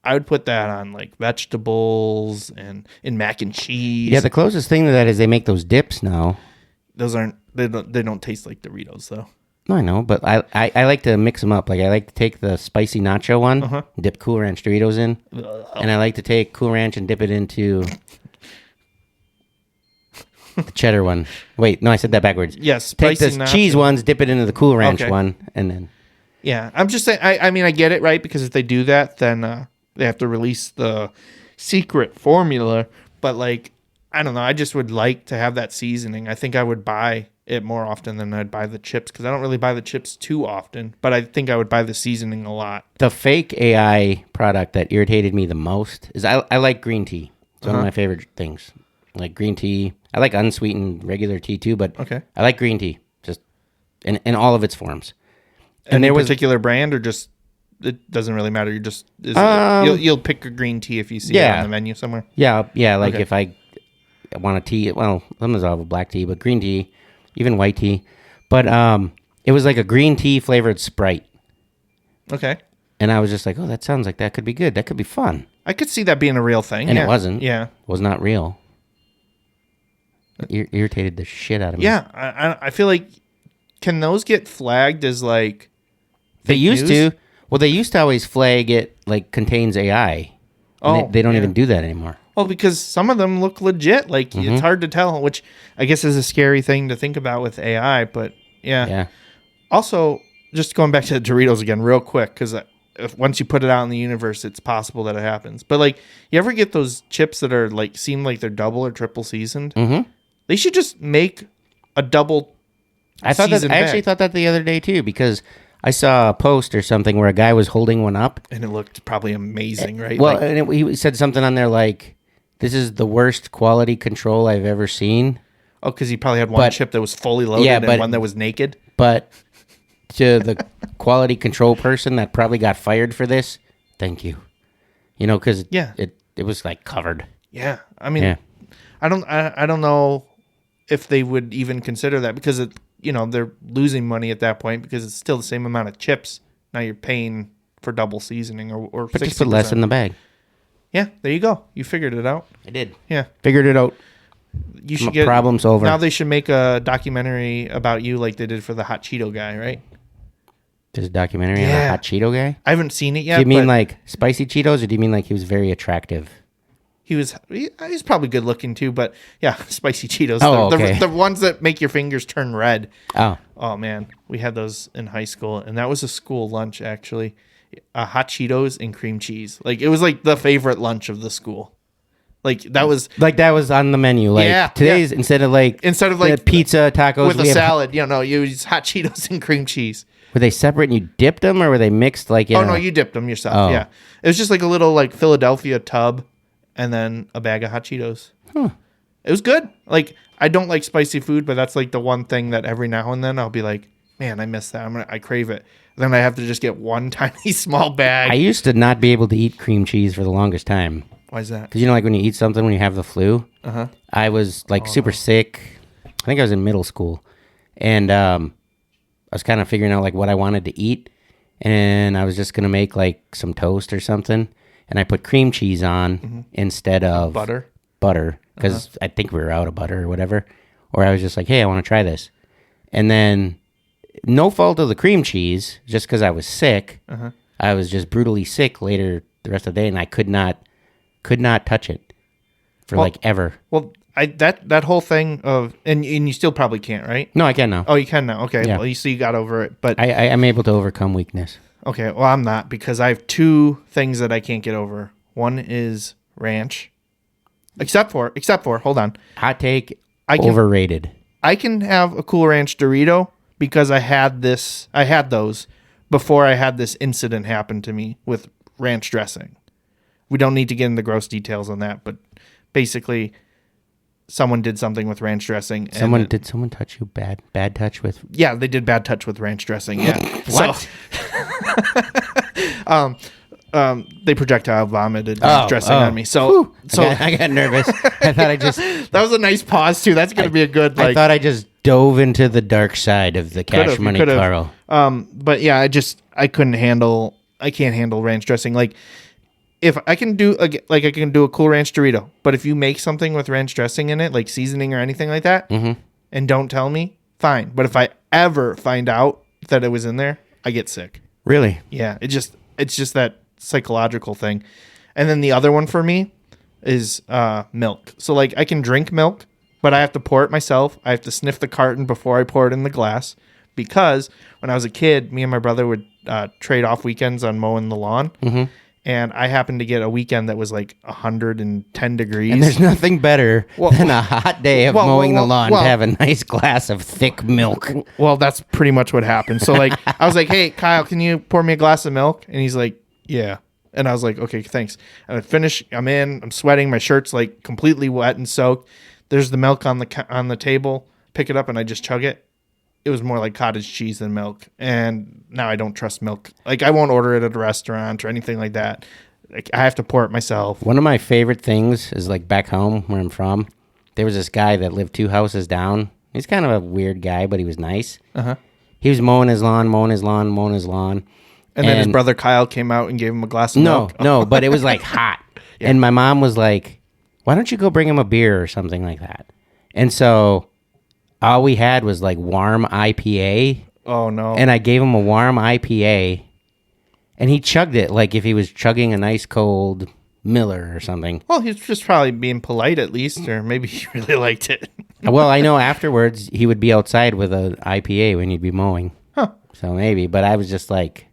I would put that on like vegetables and in mac and cheese. Yeah, the closest thing to that is they make those dips now. Those aren't. They don't taste like Doritos though. No, I know, but I like to mix them up. Like I like to take the spicy nacho one, dip Cool Ranch Doritos in, and I like to take Cool Ranch and dip it into the cheddar one. Wait, no, I said that backwards. Yes, Take the spicy nacho. cheese ones, dip it into the Cool Ranch Okay. one, and then Yeah, I'm just saying. I mean, I get it, right? Because if they do that, then they have to release the secret formula. But like, I don't know. I just would like to have that seasoning. I think I would buy it more often than I'd buy the chips because I don't really buy the chips too often. But I think I would buy the seasoning a lot. the fake AI product that irritated me the most is I like green tea. It's one of my favorite things. Like green tea. I like unsweetened regular tea too, but Okay. I like green tea just in all of its forms. And there there was- particular brand, or just it doesn't really matter. You just you'll pick a green tea if you see it yeah. on the menu somewhere. Yeah. Like Okay. if I want a tea, well, sometimes I'll have a black tea, but green tea, even white tea. But it was like a green tea flavored Sprite. Okay, And I was just like, oh, that sounds like that could be good. That could be fun. I could see that being a real thing, And yeah. it wasn't. Yeah, It was not real. It irritated the shit out of me. yeah. I feel like, can those get flagged as like? They fake used news? to. Well, they used to always flag it like contains AI. And Oh, they don't yeah. even do that anymore. Well, because some of them look legit. Like, Mm-hmm. it's hard to tell, which I guess is a scary thing to think about with AI. But yeah. Yeah. Also, just going back to the Doritos again, real quick, because if once you put it out in the universe, it's possible that it happens. But like, you ever get those chips that are like seem like they're double or triple seasoned? Mm-hmm. They should just make a double. I seasoned actually bag. thought that the other day too, because I saw a post or something where a guy was holding one up. And it looked probably amazing, right? Well, Like, and he said something on there like, "This is the worst quality control I've ever seen." oh, because he probably had one but- chip that was fully loaded Yeah, and but- one that was naked. But to the quality control person that probably got fired for this, thank you. You know, because Yeah. it was like covered. Yeah, I mean, Yeah. I don't know if they would even consider that because they're losing money at that point because it's still the same amount of chips. Now you're paying for double seasoning or But just put less in the bag. Yeah, there you go. You figured it out. I did. Yeah, Figured it out. you should get Problem solver. Now they should make a documentary about you like they did for the hot Cheeto guy, right? There's a documentary on Yeah. the hot Cheeto guy. I haven't seen it yet. Do you mean but like spicy Cheetos, or do you mean like he was very attractive? he's probably good looking too? But yeah, spicy Cheetos. Oh, the, okay. the ones that make your fingers turn red. Oh, Oh man, we had those in high school, and that was a school lunch actually. Hot Cheetos and cream cheese. Like it was like the favorite lunch of the school. Like that was like that was on the menu. Like Yeah, today's instead of like like pizza tacos with a we have- salad. You use hot Cheetos and cream cheese. Were they separate and you dipped them, or were they mixed? Like Oh no, you dipped them yourself. Oh. Yeah, it was just like a little like Philadelphia tub, and then a bag of hot Cheetos. It was good. Like I don't like spicy food, but that's like the one thing that every now and then I'll be like, man, I miss that. I crave it. Then I have to just get one tiny small bag. I used to not be able to eat cream cheese for the longest time. Why is that? Because like when you eat something when you have the flu, I was like super sick. I think I was in middle school, and I was kind of figuring out like what I wanted to eat, and I was just gonna make like some toast or something, and I put cream cheese on instead of Butter. Because I think we were out of butter or whatever. Or I was just like, hey, I want to try this, and then no fault of the cream cheese, just because I was sick. I was just brutally sick later the rest of the day, and I could not touch it for like ever. Well, that whole thing of and you still probably can't, right? No, I can now. Oh, you can now. Okay. Yeah. Well, you got over it, but I'm able to overcome weakness. okay. Well, I'm not because I have two things that I can't get over. One is ranch, except for hold on, Hot take, I can- overrated. I can have a Cool Ranch Dorito because I had those before I had this incident happen to me with ranch dressing. We don't need to get into gross details on that, but basically someone did something with ranch dressing. Did someone touch you bad touch with? Yeah, they did bad touch with ranch dressing. Yeah. What? They projectile vomited ranch dressing on me. So I got nervous. I thought that was a nice pause too. That's going to be a good I thought I just dove into the dark side of the Cash Money Karl. But yeah, I can't handle ranch dressing. Like if I can do I can do a Cool Ranch Dorito, but if you make something with ranch dressing in it, like seasoning or anything like that, and don't tell me, fine. But if I ever find out that it was in there, I get sick. Really? Yeah, it's just that psychological thing. And then the other one for me is milk. So like I can drink milk, but I have to pour it myself. I have to sniff the carton before I pour it in the glass, because when I was a kid, me and my brother would trade off weekends on mowing the lawn. And I happened to get a weekend that was like 110 degrees. And there's nothing better than a hot day of mowing the lawn to have a nice glass of thick milk. Well, that's pretty much what happened. So like I was like, hey, Kyle, can you pour me a glass of milk? And he's like, yeah. And I was like, okay, thanks. And I finish. I'm sweating. My shirt's like completely wet and soaked. There's the milk on the table. Pick it up and I just chug it. It was more like cottage cheese than milk. And now I don't trust milk. Like I won't order it at a restaurant or anything like that. Like I have to pour it myself. One of my favorite things is like back home where I'm from, there was this guy that lived 2 houses down. He's kind of a weird guy, but he was nice. He was mowing his lawn. And then his brother Kyle came out and gave him a glass of milk. No, but it was like hot. Yeah. And my mom was like, why don't you go bring him a beer or something like that? And so all we had was like warm IPA. Oh, no. And I gave him a warm IPA, and he chugged it like if he was chugging a nice cold Miller or something. Well, he was just probably being polite at least, or maybe he really liked it. Well, I know afterwards he would be outside with an IPA when he'd be mowing. Huh. So maybe, but I was just like,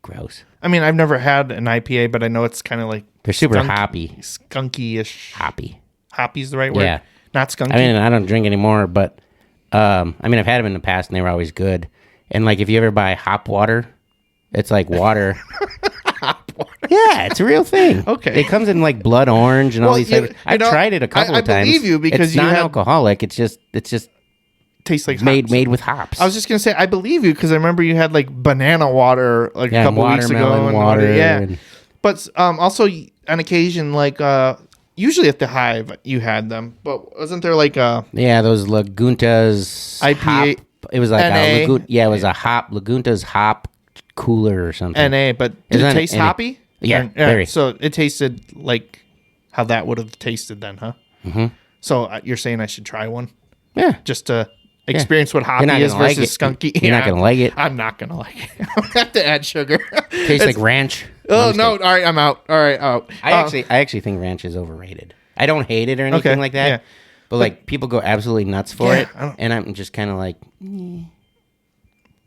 gross. I mean, I've never had an IPA, but I know it's kind of like... They're super hoppy. Skunky-ish. Hoppy. Hoppy's the right word? Yeah. Not skunky? I mean, I don't drink anymore, but I mean, I've had them in the past and they were always good. And like, if you ever buy hop water, it's like water. Hop water? Yeah, it's a real thing. Okay. It comes in like blood orange and all these flavors. I've tried it a couple of times. I believe you because it's non-alcoholic. It's just tastes like made with hops. I was just gonna say I believe you because I remember you had like banana water like a couple weeks ago and water. Yeah, but also on occasion like usually at the Hive you had them, but wasn't there like those Laguntas IPA? Hop. It was like NA. it was a hop Laguntas hop cooler or something. NA, but did it taste hoppy? Yeah, very. So it tasted like how that would have tasted then, huh? Mm-hmm. So you're saying I should try one? Yeah, just to experience what hoppy is versus skunky. You're not gonna like it. I'm not gonna like it. I have to add sugar. Tastes like ranch. Oh no! All right, I'm out. All right, out. I actually think ranch is overrated. I don't hate it or anything like that. Yeah. But like people go absolutely nuts for it, and I'm just kind of like.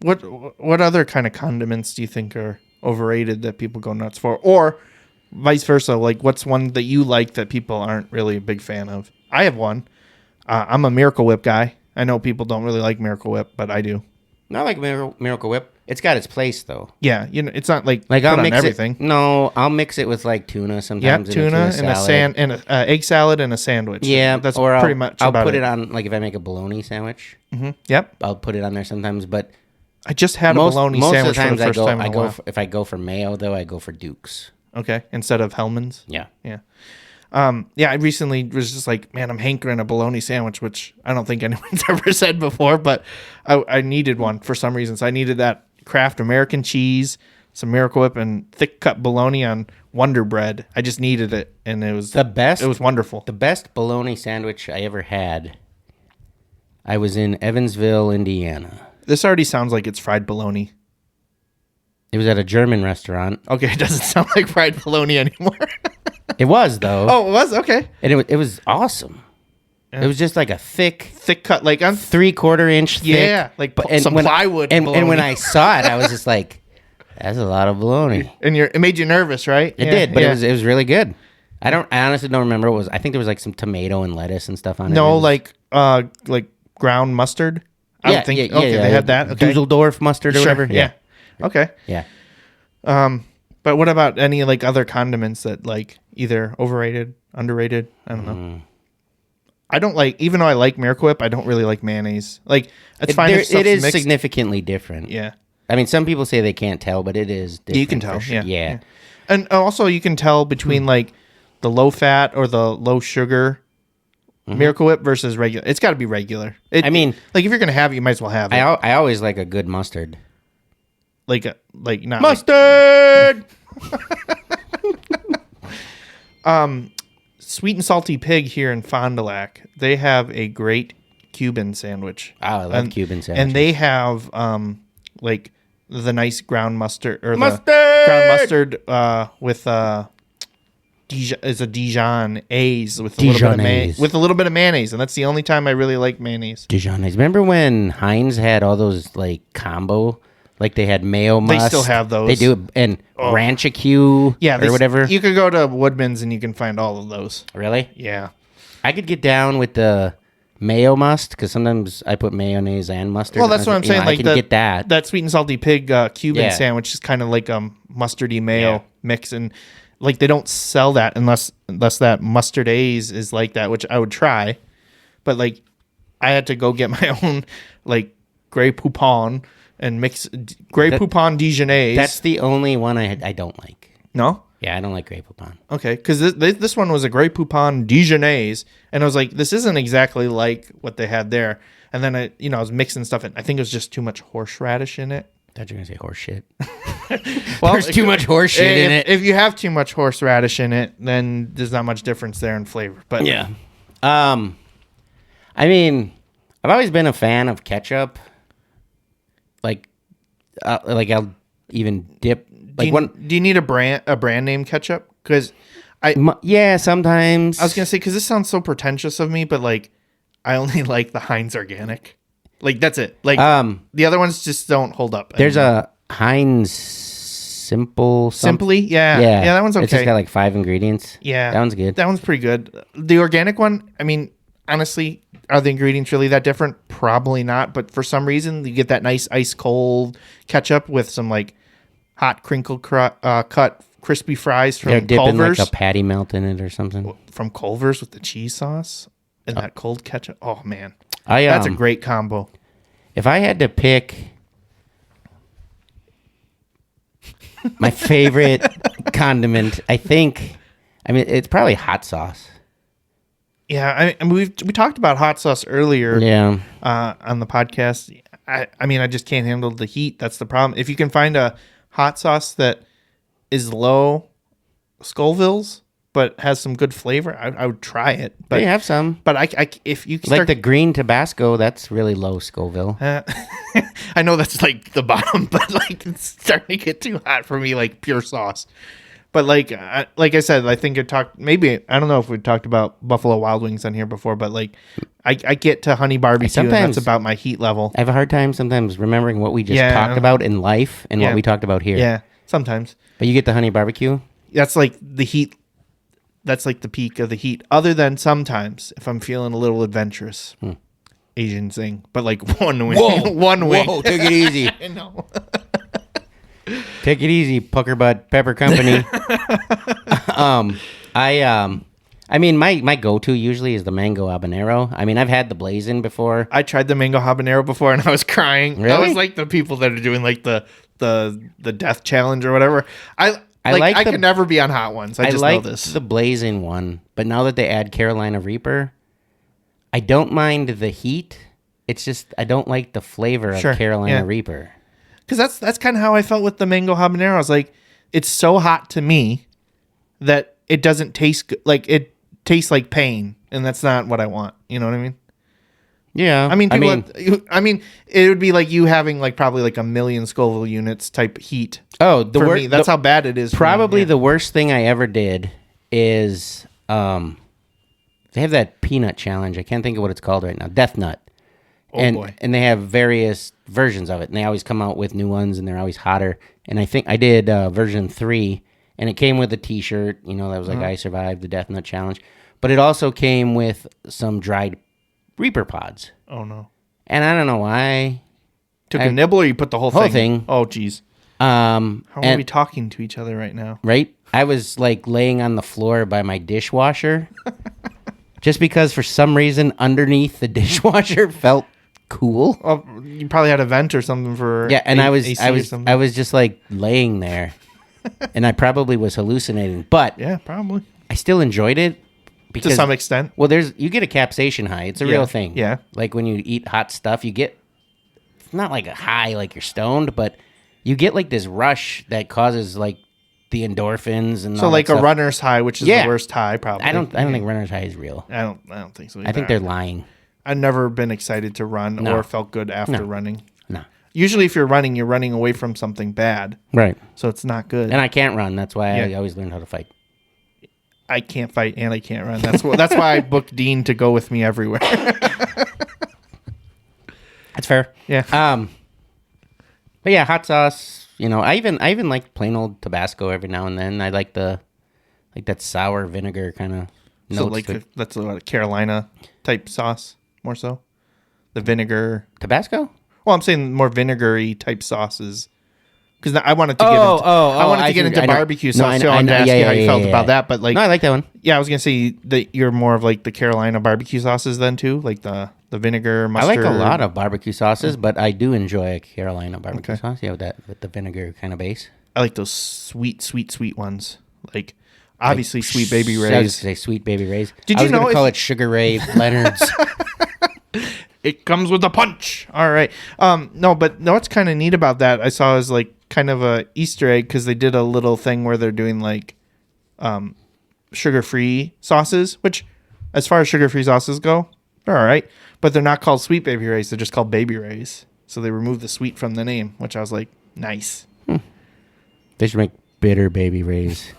What other kind of condiments do you think are overrated that people go nuts for, or vice versa? Like, what's one that you like that people aren't really a big fan of? I have one. I'm a Miracle Whip guy. I know people don't really like Miracle Whip, but I do. Not like Miracle Whip. It's got its place though. Yeah, it's not like I'll mix everything. I'll mix it with like tuna sometimes. Yeah, tuna and a egg salad and a sandwich. Yeah, that's pretty much. I'll put it on like if I make a bologna sandwich. Mm-hmm. Yep, I'll put it on there sometimes. But I just had a bologna sandwich for the first time in a while. If I go for mayo though, I go for Duke's. Okay, instead of Hellman's. Yeah. Yeah. Yeah, I recently was just like, man, I'm hankering a bologna sandwich, which I don't think anyone's ever said before, but I needed one for some reason. So I needed that Kraft American cheese, some Miracle Whip, and thick cut bologna on Wonder Bread. I just needed it, and it was The best. It was wonderful. The best bologna sandwich I ever had. I was in Evansville, Indiana. This already sounds like it's fried bologna. It was at a German restaurant. Okay, it doesn't sound like fried bologna anymore. It was though. Oh, it was? Okay. And it was awesome. It was just like a thick Cut, like on 3/4 inch thick. Yeah, like some plywood And when bologna. I saw it, I was just like, that's a lot of bologna. and it made you nervous, right? It did, but it was really good. I honestly don't remember what it was. I think there was like some tomato and lettuce and stuff on it. No, It was, like ground mustard. I don't think. yeah, Okay, yeah, they had that. Okay. Dusseldorf mustard or Sure, whatever. Yeah. Okay. Yeah. But what about any like other condiments that like either overrated, underrated? I don't know. I don't like, even though I like Miracle Whip, I don't really like mayonnaise. Like it's fine. If It stuff's is mixed. significantly different. Yeah. I mean, some people say they can't tell, but it is different. You can tell. for sure. Yeah. Yeah. And also you can tell between like the low fat or the low sugar Miracle Whip versus regular. It's got to be regular. I mean, like if you're gonna have it, you might as well have it. I always like a good mustard. like not Mustard! Sweet and Salty Pig here in Fond du Lac. They have a great Cuban sandwich. Oh, I love Cuban sandwiches. And they have like the nice ground mustard or Mustard! the ground mustard with is a Dijon A's with a little bit of Dijonaise. with a little bit of mayonnaise, and that's the only time I really like mayonnaise. Dijonaise. Remember when Heinz had all those like combo? Like they had mayo must. They still have those. They do. And Ranchicue Yeah, or whatever. You could go to Woodman's and you can find all of those. Really? Yeah. I could get down with the mayo must because sometimes I put mayonnaise and mustard. Well, that's what I'm saying. I Like can get that. That Sweet and Salty Pig Cuban Yeah. sandwich is kind of like a mustardy mayo Yeah. mix, and like they don't sell that unless that mustard A's is like that, which I would try. But like, I had to go get my own like Grey Poupon and mix Grey Poupon Dijonaise. That's the only one I don't like. no. Yeah, I don't like Grey Poupon. Okay, because this one was a Grey Poupon Dijonaise, and I was like, this isn't exactly like what they had there. And then I was mixing stuff, and I think it was just too much horseradish in it. I thought you were gonna say horse shit. Well, There's too much horse shit in it. If you have too much horseradish in it, then there's not much difference there in flavor. But Yeah. I mean, I've always been a fan of ketchup. Like I'll even dip. Like do you need a brand name ketchup? Because yeah, sometimes. I was gonna say, because this sounds so pretentious of me, but like I only like the Heinz organic. Like that's it. Like the other ones just don't hold up. There's anymore. a Heinz Simply. Yeah, that one's okay. It's just got like 5 ingredients. Yeah, that one's good. That one's pretty good. The organic one, I mean, honestly, are the ingredients really that different? Probably not. But for some reason, you get that nice ice cold ketchup with some like hot crinkle cut crispy fries from They're dipping Culver's. like a patty melt in it or something. From Culver's with the cheese sauce and that cold ketchup. Oh man, I that's a great combo. If I had to pick my favorite condiment, I mean, it's probably hot sauce. Yeah, I mean, we talked about hot sauce earlier. Yeah. On the podcast. I mean, I just can't handle the heat. That's the problem. If you can find a hot sauce that is low Scoville's but has some good flavor, I would try it. But They have some. But if you Like start, the green Tabasco, that's really low Scoville. I know that's like the bottom, but like it's starting to get too hot for me, like pure sauce. But like I said, I think maybe I don't know if we talked about Buffalo Wild Wings on here before, but like I get to honey barbecue and that's about my heat level. I have a hard time sometimes remembering what we just Yeah. talked about in life and Yeah. what we talked about here. Yeah, sometimes. But you get the honey barbecue? That's like the heat. That's like the peak of the heat. Other than sometimes if I'm feeling a little adventurous, Asian thing, but like one wing. One wing. Whoa, take it easy. I know. Take it easy, Pucker Butt Pepper Company. I mean, my go-to usually is the mango habanero. I mean, I've had the blazing before. I tried the mango habanero before and I was crying. I Really? was like the people that are doing like the death challenge or whatever. I like I the- could never be on hot ones. I just like know this. the blazing one But now that they add Carolina Reaper, I don't mind the heat. It's just I don't like the flavor of Carolina Reaper. Because that's kind of how I felt with the mango habanero. I was like, it's so hot to me that it doesn't taste good. Like, it tastes like pain, and that's not what I want. You know what I mean? Yeah. I mean, it would be like you having like probably like 1 million Scoville units type heat. Oh, for me, that's how bad it is. Probably for me. the worst thing I ever did is they have that peanut challenge. I can't think of what it's called right now. Death Nut. Boy. And they have various versions of it, and they always come out with new ones, and they're always hotter. And I think I did version 3, and it came with a T-shirt, that was like, I survived the Death Nut Challenge. But it also came with some dried Reaper pods. Oh, no. And I don't know why. Took a nibble, or you put the whole thing? Oh, geez. How are we talking to each other right now? Right? I was like laying on the floor by my dishwasher, just because for some reason underneath the dishwasher felt cool. Well, you probably had a vent or something for and I was just like laying there, and I probably was hallucinating, but yeah, probably I still enjoyed it because, to some extent. Well, you get a capsaicin high. It's a real thing. Yeah, like when you eat hot stuff, you get it's not like a high like you're stoned, but you get like this rush that causes like the endorphins and so all like that a stuff. Runner's high, which is the worst high. Probably. I don't think runner's high is real. I don't think so either. I think they're lying. I've never been excited to run or felt good after running. No. Usually if you're running away from something bad. Right. So it's not good. And I can't run. That's why I always learned how to fight. I can't fight and I can't run. That's why I booked Dean to go with me everywhere. That's fair. Yeah. But yeah, hot sauce, I even like plain old Tabasco every now and then. I like that sour vinegar kind of notes. So like that's a Carolina type sauce. More so, the vinegar Tabasco. Well, I'm saying more vinegary type sauces because I wanted to get into barbecue sauce. So I wanted to ask you how you felt about that. But like, no, I like that one. Yeah, I was gonna say that you're more of like the Carolina barbecue sauces then too, like the vinegar, mustard. I like a lot of barbecue sauces, but I do enjoy a Carolina barbecue sauce. Yeah, with the vinegar kind of base. I like those sweet ones. Like obviously Sweet Baby I was Ray's. gonna say Sweet Baby Ray's. Did you know call it Sugar Ray Leonard's? It comes with a punch. All right. What's kind of neat about that I saw is like kind of a Easter egg because they did a little thing where they're doing like sugar-free sauces, which as far as sugar-free sauces go, they're all right. But they're not called Sweet Baby Ray's. They're just called Baby Ray's. So they removed the sweet from the name, which I was like, nice. They should make bitter Baby Ray's.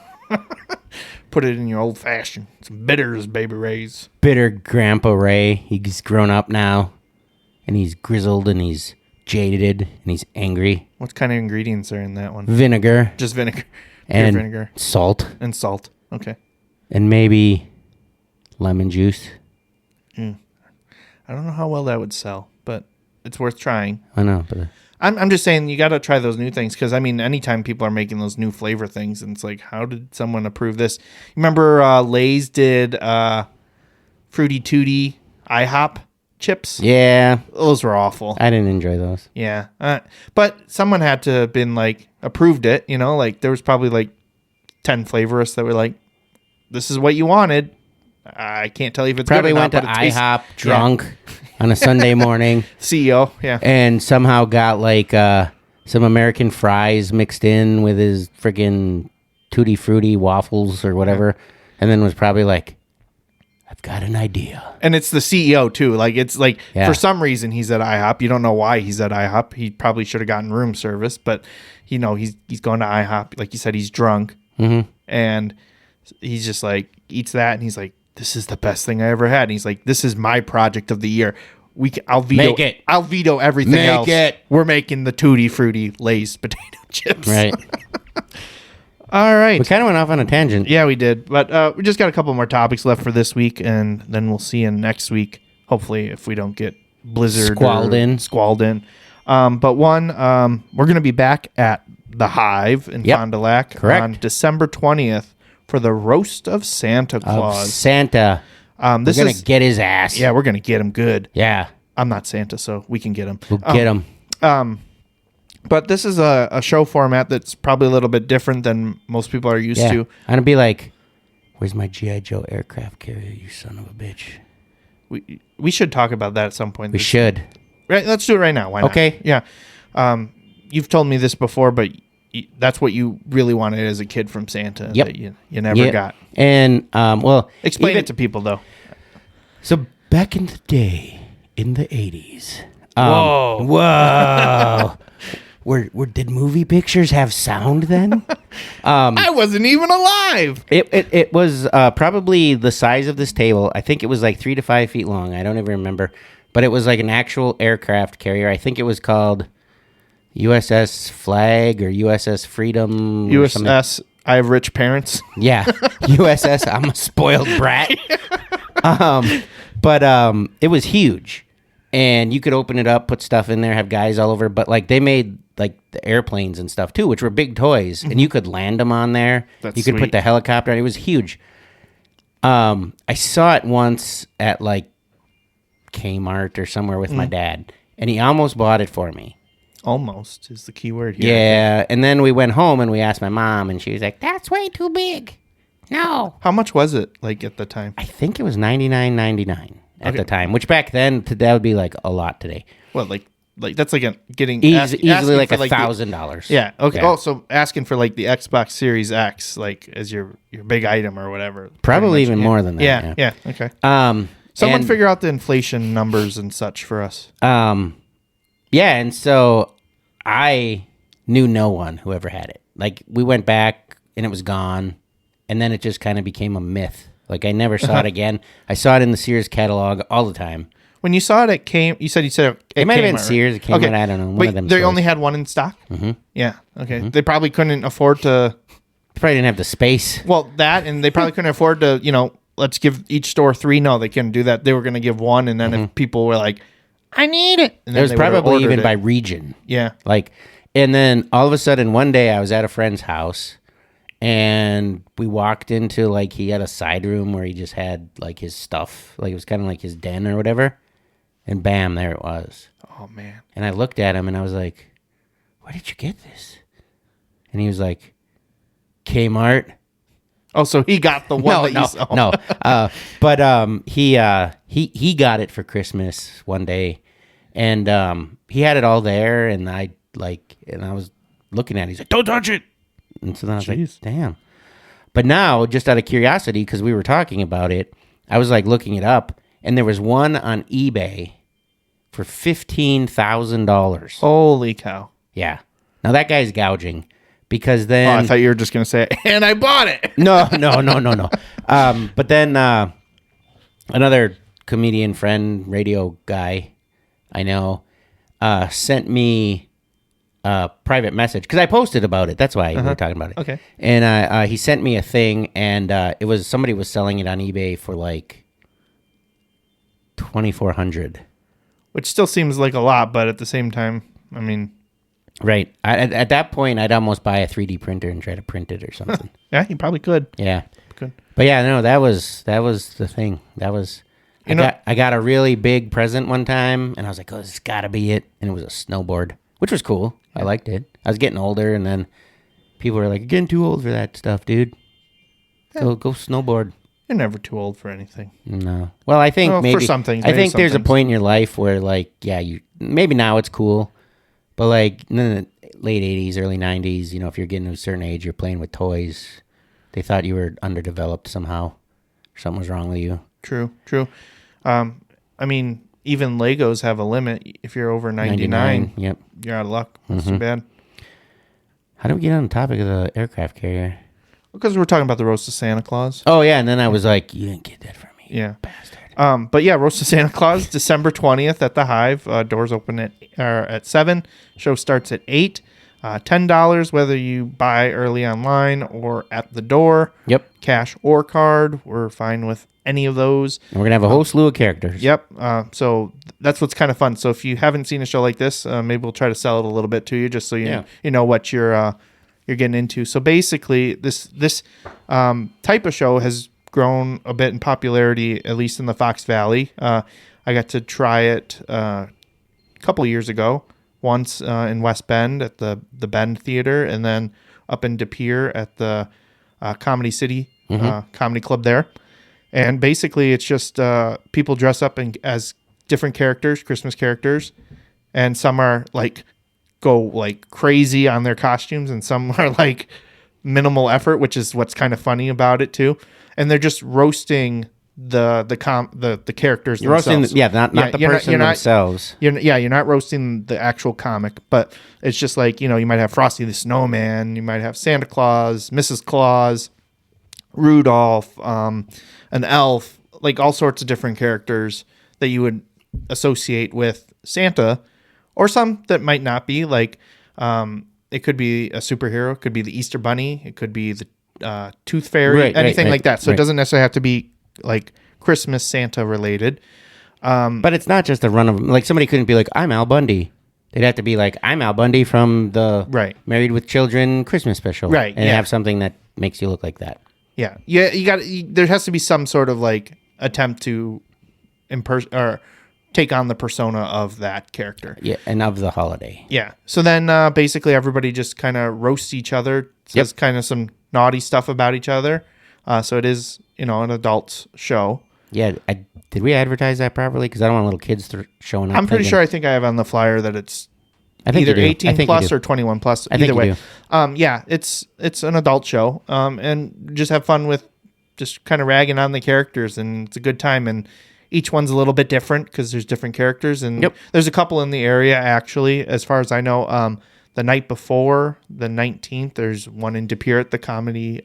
Put it in your old fashioned. Some bitters, Baby Ray's. Bitter Grandpa Ray. He's grown up now. And he's grizzled and he's jaded and he's angry. What kind of ingredients are in that one? Vinegar. Just vinegar. And vinegar. Salt. And salt. Okay. And maybe lemon juice. I don't know how well that would sell, but it's worth trying. I know. But I'm just saying you got to try those new things because, I mean, anytime people are making those new flavor things, and it's like, how did someone approve this? You remember Lay's did Fruity Tooty IHOP chips? yeah. Those were awful. I didn't enjoy those. Yeah. But someone had to have been like, approved it, like there was probably like 10 flavorists that were like, this is what you wanted. I can't tell you if it's Probably good or went not, to but it tastes- IHOP drunk on a Sunday morning. CEO, yeah. And somehow got like some American fries mixed in with his friggin' Tutti Frutti waffles or whatever. And then was probably like, I've got an idea. And it's the CEO too. Like it's like Yeah. for some reason he's at IHOP. You don't know why he's at IHOP. He probably should have gotten room service, but he's going to IHOP. Like you said, he's drunk, and he's just like eats that, and he's like, "This is the best thing I ever had." And he's like, "This is my project of the year. I'll veto Make it. I'll veto everything Make else. it. We're making the Tutti Frutti Lay's potato chips." Right. All right. We kind of went off on a tangent. Yeah, we did. But we just got a couple more topics left for this week, and then we'll see you next week. Hopefully, if we don't get blizzard Squalled in. But we're going to be back at the Hive in Yep. Fond du Lac Correct. on December 20th for the Roast of Santa Of Claus. Santa. This We're going is to get his ass. yeah, we're going to get him good. Yeah. I'm not Santa, so we can get him. We'll get him. But this is a show format that's probably a little bit different than most people are used to. I'm going to be like Where's my G.I. Joe aircraft carrier, you son of a bitch? We should talk about that at some point. We should. Right, let's do it right now. Why not? Okay. Yeah. You've told me this before, but that's what you really wanted as a kid from Santa. Yep. That you never got. And, well... Explain even- it to people, though. So, back in the day, in the 80s... Whoa. Whoa. Did movie pictures have sound then? I wasn't even alive. It was probably the size of this table. I think it was like 3 to 5 feet long. I don't even remember. But it was like an actual aircraft carrier. I think it was called USS Flag or USS Freedom. Or something. USS, I have rich parents. Yeah. USS, I'm a spoiled brat. But it was huge. And you could open it up, put stuff in there, have guys all over. But like they made like the airplanes and stuff too, which were big toys. And you could land them on there. That's you could sweet. put the helicopter on. It was huge. I saw it once at like Kmart or somewhere with my dad. And he almost bought it for me. Almost is the key word here. Yeah. And then we went home and we asked my mom. And she was like, that's way too big. No. How much was it, like, at the time? I think it was $99.99 at the time, which back then that would be like a lot today. Well, like that's like getting Easily asking like for, $1,000. Yeah. Okay. Yeah. Also, asking for like the Xbox Series X, like as your big item or whatever. Probably Pretty much, even more than that. Yeah. Okay. Someone and- figure out the inflation numbers and such for us. Yeah, and so I knew no one who ever had it. Like we went back and it was gone, and then it just kind of became a myth. Like I never saw it again. I saw it in the Sears catalog all the time. When you saw it at you said at It might have been Kmart, right? Sears, it Kmart, I don't know, one Wait, of them they stores. only had one in stock? Mm-hmm. Yeah. Okay. They probably couldn't afford to. Probably didn't have the space. Well, that, and they probably couldn't afford to, let's give each store 3. No, they couldn't do that. They were going to give 1, and then if people were like, I need it. And It then was they would've probably ordered even it. by region. Yeah. Like, and then all of a sudden one day I was at a friend's house and we walked into like, he had a side room where he just had like his stuff. Like it was kind of like his den or whatever. And bam, there it was. Oh, man. And I looked at him and I was like, where did you get this? And he was like, Kmart. Oh, so he got the one that you saw. No. But he got it for Christmas one day, and he had it all there, and I was looking at it. He's like, "Don't touch it!" And so then I was like, "Damn!" But now, just out of curiosity, because we were talking about it, I was like looking it up, and there was one on eBay for $15,000. Holy cow. Yeah. Now that guy's gouging. Because Oh, then I thought you were just going to say, and I bought it. No. But then another comedian friend, radio guy I know, sent me a private message because I posted about it. That's why we were talking about it. Okay. And he sent me a thing, and it was somebody was selling it on eBay for like $2,400. Which still seems like a lot, but at the same time, I mean, Right. At that point, I'd almost buy a 3D printer and try to print it or something. yeah, you probably could. Yeah. Could. But yeah, no, that was the thing. That was I got a really big present one time, and I was like, "Oh, this has got to be it." And it was a snowboard, which was cool. I liked it. I was getting older, and then people were like, "You're getting too old for that stuff, dude. Go snowboard." You're never too old for anything. No. Well, I think Well, for maybe some things, I maybe think some there's a things. point in your life where, like, yeah, you maybe now it's cool, but like in the late '80s, early '90s, if you're getting to a certain age, you're playing with toys. They thought you were underdeveloped somehow. Something was wrong with you. True. I mean, even Legos have a limit. If you're over 99, Yep. you're out of luck. That's too bad. How did we get on the topic of the aircraft carrier? Because we're talking about the roast of Santa Claus. Oh yeah, and then I was like, "You didn't get that from me, Yeah. bastard." But yeah, roast of Santa Claus, December 20th at the Hive. Doors open at 7. Show starts at 8. $10 whether you buy early online or at the door. Yep. Cash or card. We're fine with any of those. And we're gonna have a whole slew of characters. Yep. So that's what's kind of fun. So if you haven't seen a show like this, maybe we'll try to sell it a little bit to you, just so you know what you're getting into. So basically, this type of show has grown a bit in popularity, at least in the Fox Valley. I got to try it a couple of years ago, once in West Bend at the Bend Theater, and then up in De Pere at the Comedy City comedy club there. And basically, it's just people dress up as different characters, Christmas characters, and some are like go like crazy on their costumes, and some are like minimal effort, which is what's kind of funny about it too. And they're just roasting the characters You're themselves. roasting, not the person themselves. You're not roasting the actual comic, but it's just like, you might have Frosty the Snowman, you might have Santa Claus, Mrs. Claus, Rudolph, an elf, like all sorts of different characters that you would associate with Santa, or some that might not be. Like it could be a superhero, it could be the Easter Bunny, it could be the Tooth Fairy, anything like that. So it doesn't necessarily have to be like Christmas Santa related. But it's not just a run of, like, somebody couldn't be like, I'm Al Bundy. They'd have to be like, I'm Al Bundy from the Married with Children Christmas special. Right. And have something that makes you look like that. Yeah. Yeah. There has to be some sort of like attempt to or take on the persona of that character. Yeah. And of the holiday. Yeah. So then basically everybody just kind of roasts each other, says kind of some naughty stuff about each other. So it is, an adult show. Yeah. Did we advertise that properly? Because I don't want little kids showing up. I'm pretty sure I think I have on the flyer that it's either 18 plus or 21 plus. Either way. Yeah, it's an adult show. And just have fun with just kind of ragging on the characters, and it's a good time. And each one's a little bit different because there's different characters. And there's a couple in the area, actually, as far as I know. The night before, the 19th, there's one in De Pere at the Comedy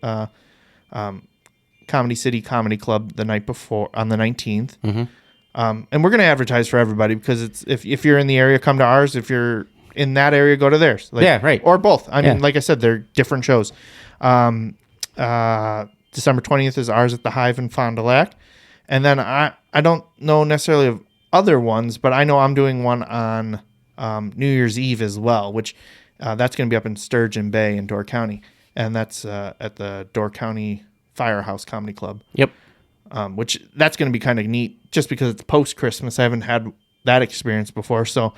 City Comedy Club the night before on the 19th. Mm-hmm. And we're going to advertise for everybody, because it's if you're in the area, come to ours. If you're in that area, go to theirs. Or both. I mean, like I said, they're different shows. December 20th is ours at the Hive in Fond du Lac. And then I don't know necessarily of other ones, but I know I'm doing one on New Year's Eve as well, which that's going to be up in Sturgeon Bay in Door County. And that's at the Door County Firehouse Comedy Club. Yep. Which that's going to be kind of neat, just because it's post-Christmas. I haven't had that experience before. So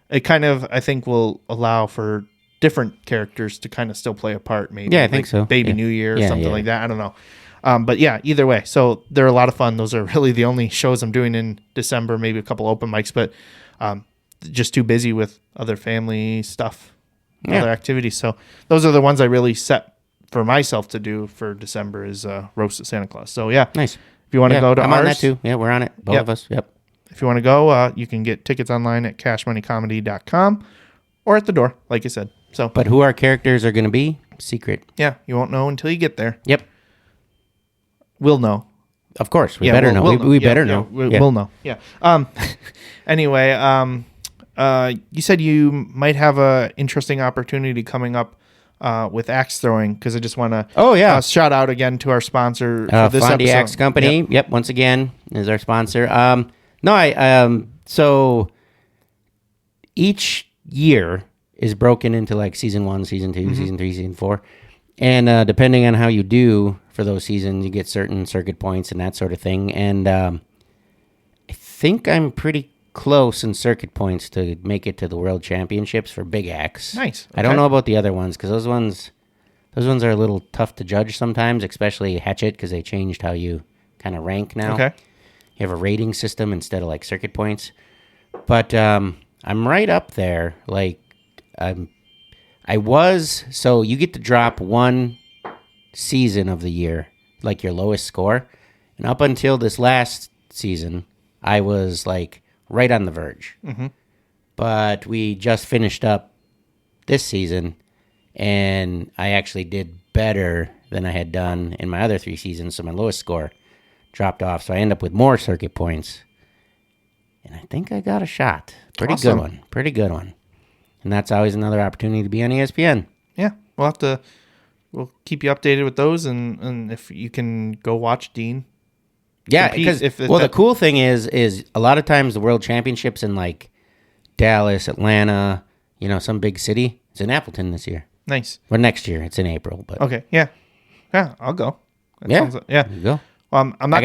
it kind of, I think, will allow for different characters to kind of still play a part, maybe. Yeah, I think so. Baby New Year or something like that. I don't know. But yeah, either way. So they're a lot of fun. Those are really the only shows I'm doing in December, maybe a couple open mics, but just too busy with other family stuff, other activities. So those are the ones I really set for myself to do for December, is roast of Santa Claus. So yeah. Nice. If you want to go to I'm ours. on that too. Yeah, we're on it. Both of us. Yep. If you want to go, you can get tickets online at cashmoneycomedy.com or at the door, like I said. So, but who our characters are going to be, secret. Yeah, you won't know until you get there. Yep. We'll know. Of course, we better know. We better know. We'll know. Yeah. Anyway, you said you might have a interesting opportunity coming up with axe throwing, because I just want to shout out again to our sponsor for this Fondy episode. Axe Company. Yep, once again is our sponsor. So each year is broken into like season 1, season 2, season 3, season 4. And depending on how you do for those seasons, you get certain circuit points and that sort of thing. And I think I'm pretty close in circuit points to make it to the World Championships for Big Axe. Nice. Okay. I don't know about the other ones, because those ones are a little tough to judge sometimes, especially Hatchet, because they changed how you kind of rank now. Okay. You have a rating system instead of like circuit points. But I'm right up there. Like so you get to drop one season of the year, like your lowest score. And up until this last season, I was like right on the verge. Mm-hmm. But we just finished up this season, and I actually did better than I had done in my other 3 seasons, so my lowest score dropped off. So I end up with more circuit points, and I think I got a shot. Pretty good one. And that's always another opportunity to be on ESPN. Yeah, we'll keep you updated with those, and if you can go watch Dean. Yeah, because the cool thing is a lot of times the World Championships in like Dallas, Atlanta, some big city. It's in Appleton this year. Nice. Or next year. It's in April. But okay, yeah, I'll go. There you go. Well, I'm not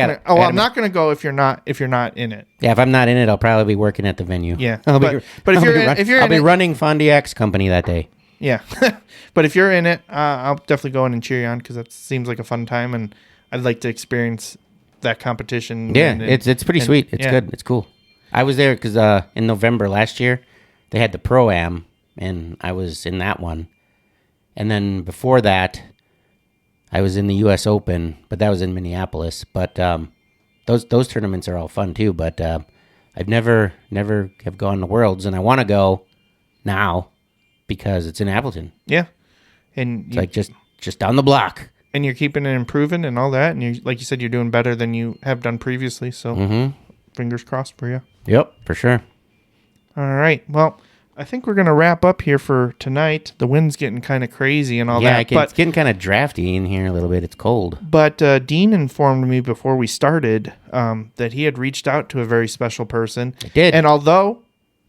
gonna go if you're not in it. Yeah, if I'm not in it, I'll probably be working at the venue. Yeah, but I'll be running Fondy Axe Company that day. Yeah, but if you're in it, I'll definitely go in and cheer you on, because that seems like a fun time, and I'd like to experience that competition. Yeah, it's pretty sweet. It's yeah. good. It's cool. I was there because in November last year, they had the Pro-Am, and I was in that one. And then before that, I was in the U.S. Open, but that was in Minneapolis. But those tournaments are all fun too. But I've never have gone to Worlds, and I want to go now because it's in Appleton. Yeah, and It's like just down the block. and you're keeping it improving and all that, and you, like you said, you're doing better than you have done previously. So, fingers crossed for you. Yep, for sure. All right. Well, I think we're gonna wrap up here for tonight. The wind's getting kind of crazy and all Yeah, that. it's getting kind of drafty in here a little bit. It's cold. But Dean informed me before we started that he had reached out to a very special person. I did. And although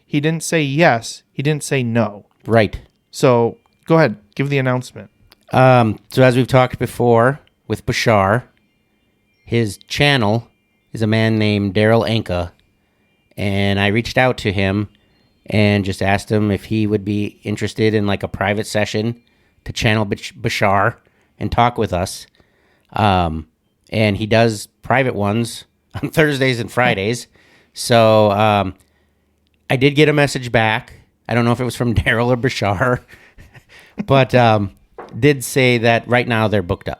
he didn't say yes, he didn't say no. Right. So go ahead, give the announcement. So as we've talked before with Bashar, his channel is a man named Daryl Anka, and I reached out to him and just asked him if he would be interested in like a private session to channel Bashar and talk with us. And he does private ones on Thursdays and Fridays. So I did get a message back. I don't know if it was from Daryl or Bashar, but did say that right now they're booked up.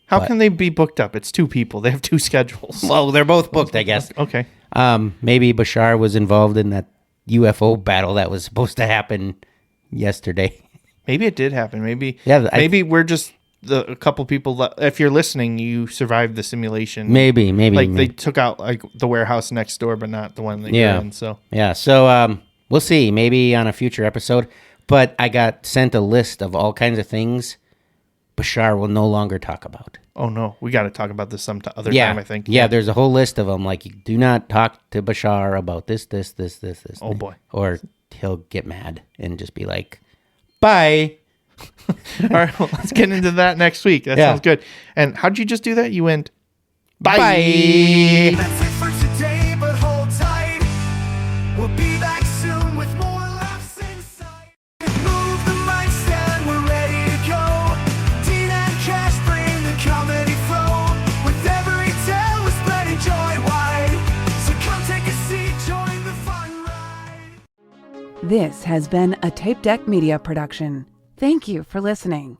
How can they be booked up? It's two people. They have two schedules. Well, they're both booked, I guess. Okay. Maybe Bashar was involved in that UFO battle that was supposed to happen yesterday. Maybe it did happen. Maybe Yeah, we're just a couple people. If you're listening, you survived the simulation. Maybe. They took out like the warehouse next door, but not the one that you're in. So So we'll see. Maybe on a future episode. But I got sent a list of all kinds of things Bashar will no longer talk about. oh no, we got to talk about this some other Yeah. time. I think. Yeah, there's a whole list of them. Like, you do not talk to Bashar about this. Oh, boy. Or he'll get mad and just be like, bye. All right, well, let's get into that next week. That Yeah. sounds good. And how'd you just do that? You went, Bye. That's it for today, but hold tight. We'll be back soon with more laughs inside. Move the mic stand, we're ready to go. Dean and Cash bring the comedy flow. With every tale, we're spreading joy wide. So come take a seat, join the fun ride. This has been a Tape Deck Media production. Thank you for listening.